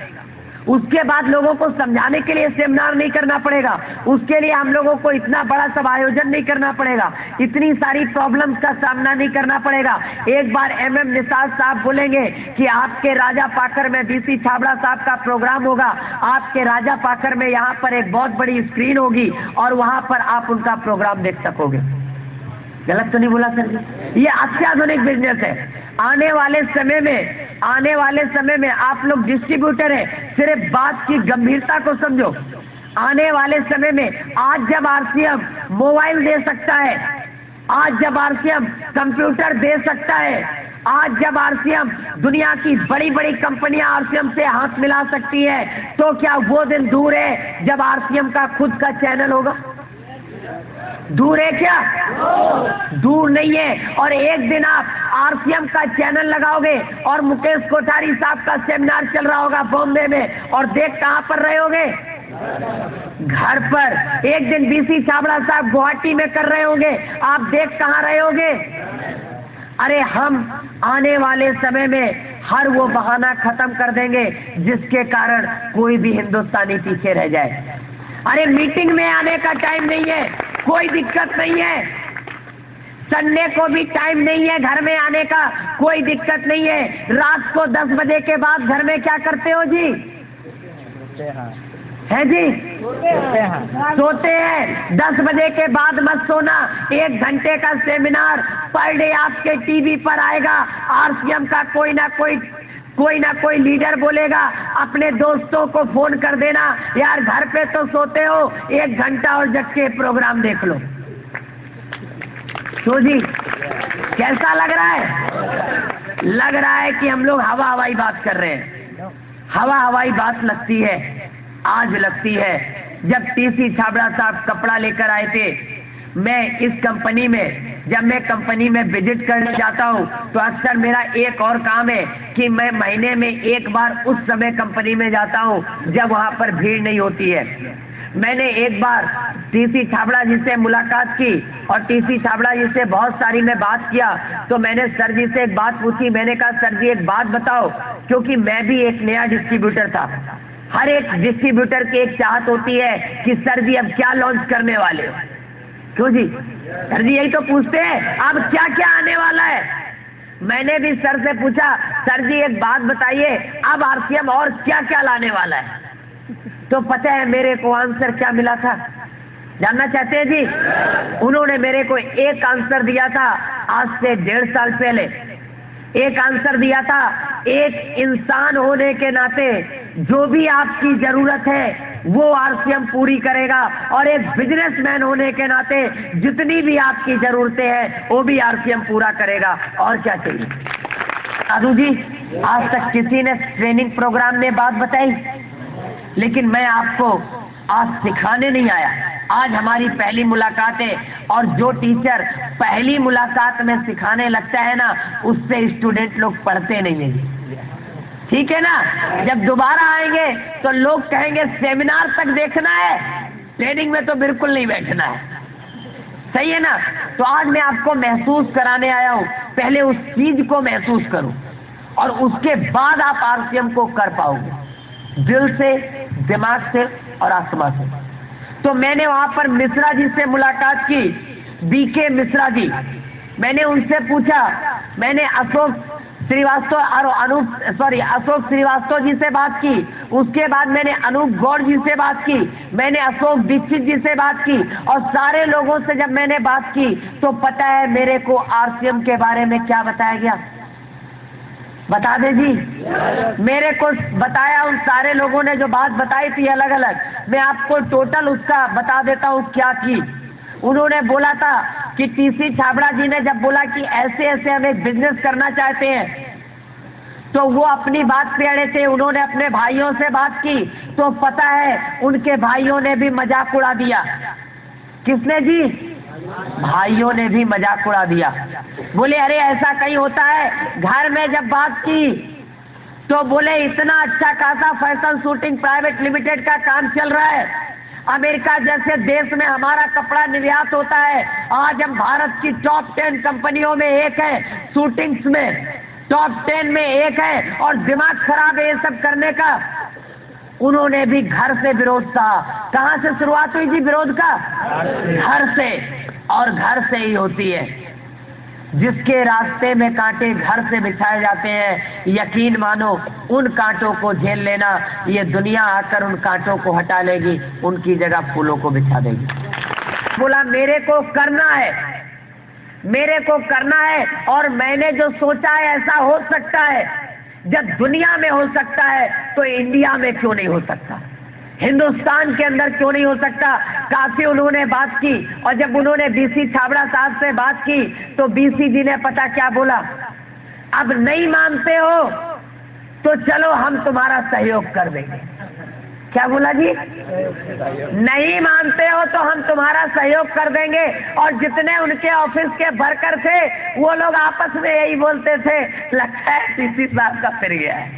S1: उसके बाद लोगों को समझाने के लिए सेमिनार नहीं करना पड़ेगा। उसके लिए हम लोगों को इतना बड़ा सब आयोजन नहीं करना पड़ेगा, इतनी सारी प्रॉब्लम्स का सामना नहीं करना पड़ेगा। एक बार MM निषाद साहब बोलेंगे कि आपके राजा पाकर में DC छाबड़ा साहब का प्रोग्राम होगा, आपके राजा पाकर में यहाँ पर एक बहुत बड़ी स्क्रीन होगी, और वहाँ पर आप उनका प्रोग्राम देख सकोगे। गलत तो नहीं बोला सर जी? ये अत्याधुनिक बिजनेस है। आने वाले समय में आप लोग डिस्ट्रीब्यूटर हैं, सिर्फ बात की गंभीरता को समझो। आने वाले समय में, आज जब RCM मोबाइल दे सकता है, आज जब RCM कंप्यूटर दे सकता है, आज जब RCM दुनिया की बड़ी बड़ी कंपनियां RCM से हाथ मिला सकती है, तो क्या वो दिन दूर है जब RCM का खुद का चैनल होगा? दूर है क्या? दूर नहीं है। और एक दिन आप RCM का चैनल लगाओगे, और मुकेश कोठारी साहब का सेमिनार चल रहा होगा बॉम्बे में, और देख कहां पर रहे होगे? घर पर। एक दिन DC छाबड़ा साहब गुवाहाटी में कर रहे होंगे, आप देख कहां रहे होगे? अरे हम आने वाले समय में हर वो बहाना खत्म कर देंगे जिसके कारण कोई भी हिंदुस्तानी पीछे रह जाए। अरे मीटिंग में आने का टाइम नहीं है, कोई दिक्कत नहीं है। संडे को भी टाइम नहीं है घर में आने का, कोई दिक्कत नहीं है। रात को 10 बजे के बाद घर में क्या करते हो जी? है जी? सोते हैं। 10 बजे के बाद मत सोना। 1 घंटे का सेमिनार पर डे आपके टीवी पर आएगा। RCM का कोई ना कोई लीडर बोलेगा, अपने दोस्तों को फोन कर देना, यार घर पे तो सोते हो, 1 घंटा और जग के प्रोग्राम देख लो। तो जी कैसा लग रहा है? लग रहा है कि हम लोग हवाई बात कर रहे हैं। हवाई बात लगती है, आज लगती है। जब TC छाबड़ा साहब कपड़ा लेकर आए थे, मैं इस कंपनी में, जब मैं कंपनी में विजिट करने जाता हूँ, तो अक्सर मेरा एक और काम है कि मैं महीने में एक बार उस समय कंपनी में जाता हूँ जब वहाँ पर भीड़ नहीं होती है। मैंने एक बार TC छाबड़ा जी से मुलाकात की, और TC छाबड़ा जी से बहुत सारी मैं बात किया। तो मैंने सर जी से एक बात पूछी। मैंने कहा, सर जी एक बात बताओ, क्योंकि मैं भी एक नया डिस्ट्रीब्यूटर था। हर एक डिस्ट्रीब्यूटर की एक चाहत होती है कि सर जी अब क्या लॉन्च करने वाले हो? क्यों जी? सर जी यही तो पूछते हैं, अब क्या क्या आने वाला है? मैंने भी सर से पूछा, सर जी एक बात बताइए, अब RCM और क्या क्या लाने वाला है? तो पता है मेरे को आंसर क्या मिला था? जानना चाहते हैं जी? उन्होंने मेरे को एक आंसर दिया था आज से 1.5 साल पहले। एक आंसर दिया था, एक इंसान होने के नाते जो भी आपकी जरूरत है वो RCM पूरी करेगा, और एक बिजनेसमैन होने के नाते जितनी भी आपकी जरूरतें हैं वो भी RCM पूरा करेगा। और क्या चाहिए? साधु जी, आज तक किसी ने ट्रेनिंग प्रोग्राम में बात बताई, लेकिन मैं आपको आज सिखाने नहीं आया। आज हमारी पहली मुलाकात है, और जो टीचर पहली मुलाकात में सिखाने लगता है ना, उससे स्टूडेंट लोग पढ़ते नहीं हैं। ठीक है ना? जब दोबारा आएंगे तो लोग कहेंगे सेमिनार तक देखना है, ट्रेनिंग में तो बिल्कुल नहीं बैठना है। सही है ना? तो आज मैं आपको महसूस कराने आया हूँ, पहले उस चीज को महसूस करो। और उसके बाद आप आरसीएम को कर पाओगे, दिल से, दिमाग से और आत्मा से। तो मैंने वहां पर मिश्रा जी से मुलाकात की, बीके मिश्रा जी। मैंने उनसे पूछा, मैंने अशोक श्रीवास्तव जी से बात की, उसके बाद मैंने अनूप गौड़ जी से बात की, मैंने अशोक दीक्षित जी से बात की, और सारे लोगों से जब मैंने बात की तो पता है मेरे को आरसीएम के बारे में क्या बताया गया? बता दे जी। मेरे को बताया, उन सारे लोगों ने जो बात बताई थी अलग अलग, मैं आपको टोटल उसका बता देता हूँ क्या की। उन्होंने बोला था कि टीसी छाबड़ा जी ने जब बोला कि ऐसे ऐसे हम एक बिजनेस करना चाहते हैं, तो वो अपनी बात पे अड़े थे। उन्होंने अपने भाइयों से बात की तो पता है उनके भाइयों ने भी मजाक उड़ा दिया। किसने जी? भाइयों ने भी मजाक उड़ा दिया। बोले अरे ऐसा कहीं होता है। घर में जब बात की तो बोले इतना अच्छा खासा फैशन शूटिंग प्राइवेट लिमिटेड का काम चल रहा है, अमेरिका जैसे देश में हमारा कपड़ा निर्यात होता है। आज हम भारत की टॉप 10 कंपनियों में एक है, शूटिंग्स में टॉप 10 में एक है, और दिमाग खराब है ये सब करने का। उन्होंने भी घर से विरोध कहा। कहां से शुरुआत हुई जी विरोध का? घर से। और घर से ही होती है। जिसके रास्ते में कांटे घर से बिछाए जाते हैं, यकीन मानो उन कांटों को झेल लेना, ये दुनिया आकर उन कांटों को हटा लेगी, उनकी जगह फूलों को बिछा देगी। बोला मेरे को करना है, मेरे को करना है, और मैंने जो सोचा है ऐसा हो सकता है। जब दुनिया में हो सकता है तो इंडिया में क्यों नहीं हो सकता? हिंदुस्तान के अंदर क्यों नहीं हो सकता? काफी उन्होंने बात की, और जब उन्होंने बीसी छाबड़ा साहब से बात की तो बीसी जी ने पता क्या बोला? अब नहीं मानते हो तो चलो हम तुम्हारा सहयोग कर देंगे। क्या बोला जी? नहीं मानते हो तो हम तुम्हारा सहयोग कर देंगे। और जितने उनके ऑफिस के वर्कर थे वो लोग आपस में यही बोलते थे, लगता है टीसी साहब का फिर गया है।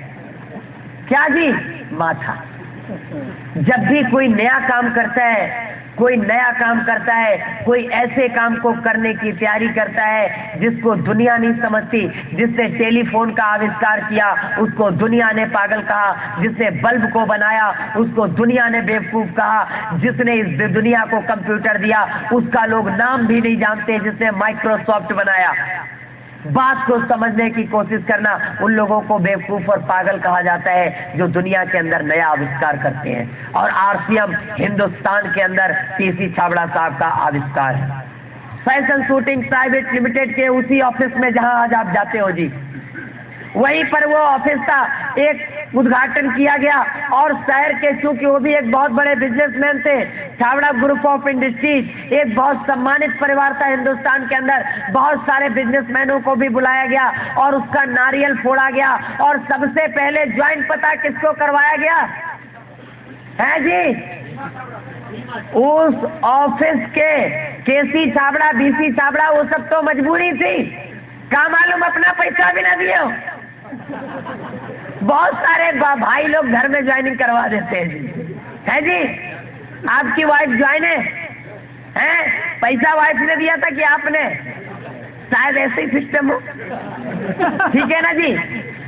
S1: क्या जी? माथा। जब भी कोई नया काम करता है, कोई नया काम करता है, कोई ऐसे काम को करने की तैयारी करता है जिसको दुनिया नहीं समझती, जिसने टेलीफोन का आविष्कार किया उसको दुनिया ने पागल कहा, जिसने बल्ब को बनाया उसको दुनिया ने बेवकूफ कहा, जिसने इस दुनिया को कंप्यूटर दिया उसका लोग नाम भी नहीं जानते, जिसने माइक्रोसॉफ्ट बनाया। बात को समझने की कोशिश करना, उन लोगों को बेवकूफ और पागल कहा जाता है जो दुनिया के अंदर नया आविष्कार करते हैं। और आरसीएम हिंदुस्तान के अंदर टीसी छाबड़ा साहब का आविष्कार है। फैशन शूटिंग प्राइवेट लिमिटेड के उसी ऑफिस में जहां आज आप जाते हो जी, वहीं पर वो ऑफिस था, एक उद्घाटन किया गया। और शहर के, चूंकि वो भी एक बहुत बड़े बिजनेसमैन थे, छाबड़ा ग्रुप ऑफ इंडस्ट्रीज एक बहुत सम्मानित परिवार था हिंदुस्तान के अंदर, बहुत सारे बिजनेसमैनों को भी बुलाया गया और उसका नारियल फोड़ा गया। और सबसे पहले ज्वाइन पता किसको करवाया गया है जी? उस ऑफिस के केसी छाबड़ा, बीसी छाबड़ा, वो सब तो मजबूरी थी, क्या मालूम अपना पैसा भी ना दिए हो। बहुत सारे भाई लोग घर में ज्वाइनिंग करवा देते हैं जी, है जी? आपकी वाइफ ज्वाइन है? पैसा वाइफ ने दिया था कि आपने? शायद ऐसे ही सिस्टम हो, ठीक है ना जी?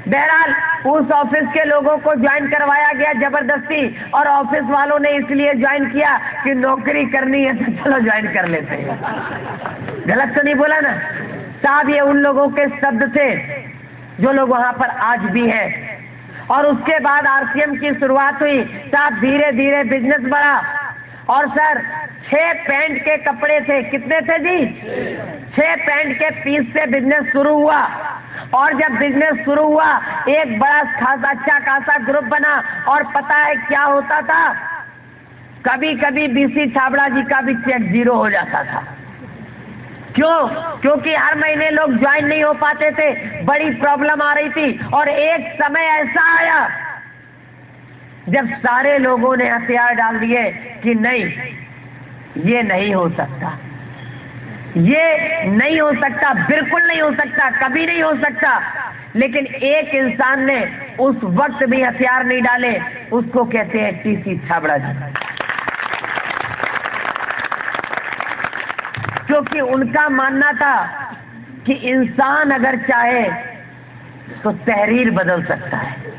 S1: बहरहाल उस ऑफिस के लोगों को ज्वाइन करवाया गया जबरदस्ती, और ऑफिस वालों ने इसलिए ज्वाइन किया कि नौकरी करनी है तो चलो ज्वाइन कर लेते हैं। गलत तो नहीं बोला ना साहब? ये उन लोगों के शब्द थे जो लोग वहां पर आज भी हैं। और उसके बाद आरसीएम की शुरुआत हुई साहब, धीरे धीरे बिजनेस बढ़ा। और सर 6 पैंट के कपड़े थे, कितने थे जी? 6 पैंट के पीस से बिजनेस शुरू हुआ। और जब बिजनेस शुरू हुआ एक बड़ा खासा अच्छा खासा ग्रुप बना। और पता है क्या होता था? कभी कभी बीसी छाबड़ा जी का भी चेक 0 हो जाता था। क्यों? क्योंकि हर महीने लोग ज्वाइन नहीं हो पाते थे, बड़ी प्रॉब्लम आ रही थी। और एक समय ऐसा आया जब सारे लोगों ने हथियार डाल दिए कि नहीं, ये नहीं हो सकता, ये नहीं हो सकता, बिल्कुल नहीं हो सकता, कभी नहीं हो सकता। लेकिन एक इंसान ने उस वक्त भी हथियार नहीं डाले, उसको कहते हैं टीसी छाबड़ा जी। क्योंकि उनका मानना था कि इंसान अगर चाहे तो तहरीर बदल सकता है।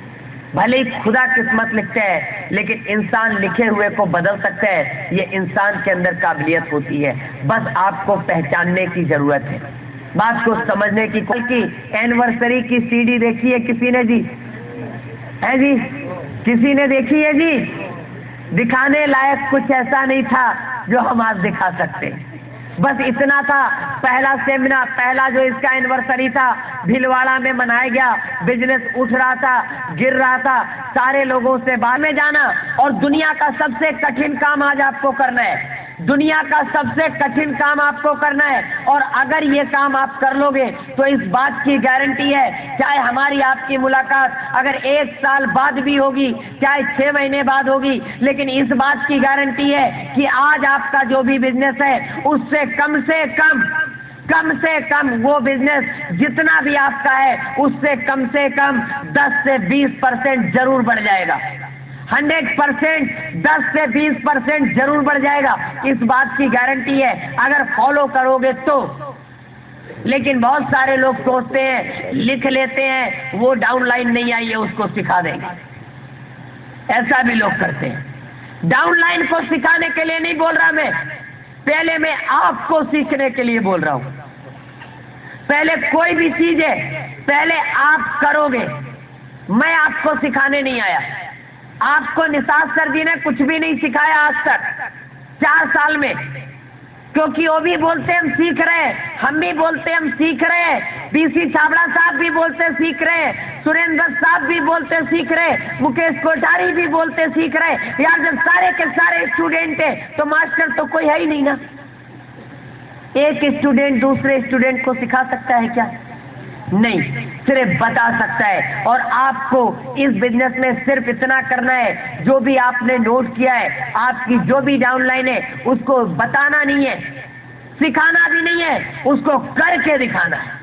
S1: भले ही खुदा किस्मत लिखते हैं, लेकिन इंसान लिखे हुए को बदल सकते हैं। ये इंसान के अंदर काबिलियत होती है, बस आपको पहचानने की जरूरत है, बात को समझने की। कल की एनिवर्सरी की सीडी देखी है किसी ने जी? है जी? किसी ने देखी है जी? दिखाने लायक कुछ ऐसा नहीं था जो हम आज दिखा सकते। बस इतना था, पहला सेमिनार, पहला जो इसका एनिवर्सरी था भीलवाड़ा में मनाया गया, बिजनेस उठ रहा था, गिर रहा था, सारे लोगों से बाहर में जाना। और दुनिया का सबसे कठिन काम आज आपको करना है, दुनिया का सबसे कठिन काम आपको करना है। और अगर ये काम आप कर लोगे तो इस बात की गारंटी है, चाहे हमारी आपकी मुलाकात अगर 1 साल बाद भी होगी, चाहे 6 महीने बाद होगी, लेकिन इस बात की गारंटी है कि आज आपका जो भी बिजनेस है उससे कम से कम वो बिजनेस जितना भी आपका है उससे कम 10 से 20% जरूर बढ़ जाएगा। 100% 10 से 20% जरूर बढ़ जाएगा, इस बात की गारंटी है अगर फॉलो करोगे तो। लेकिन बहुत सारे लोग सोचते हैं, लिख लेते हैं, वो डाउनलाइन नहीं आई है उसको सिखा देंगे, ऐसा भी लोग करते हैं। डाउनलाइन को सिखाने के लिए नहीं बोल रहा पहले मैं आपको सीखने के लिए बोल रहा हूं। पहले कोई भी चीज है, पहले आप करोगे, मैं आपको सिखाने नहीं आया। आपको निसार सर जी ने कुछ भी नहीं सिखाया आज तक 4 साल में, क्योंकि वो भी बोलते हम सीख रहे हैं, हम भी बोलते हम सीख रहे हैं, बीसी छाबड़ा साहब भी बोलते सीख रहे हैं, सुरेंद्र साहब भी बोलते सीख रहे, मुकेश कोठारी भी बोलते सीख रहे। यार जब सारे के सारे स्टूडेंट है तो मास्टर तो कोई है ही नहीं ना। एक स्टूडेंट दूसरे स्टूडेंट को सिखा सकता है क्या? नहीं, सिर्फ बता सकता है। और आपको इस बिजनेस में सिर्फ इतना करना है, जो भी आपने नोट किया है, आपकी जो भी डाउनलाइन है, उसको बताना नहीं है, सिखाना भी नहीं है, उसको करके दिखाना है।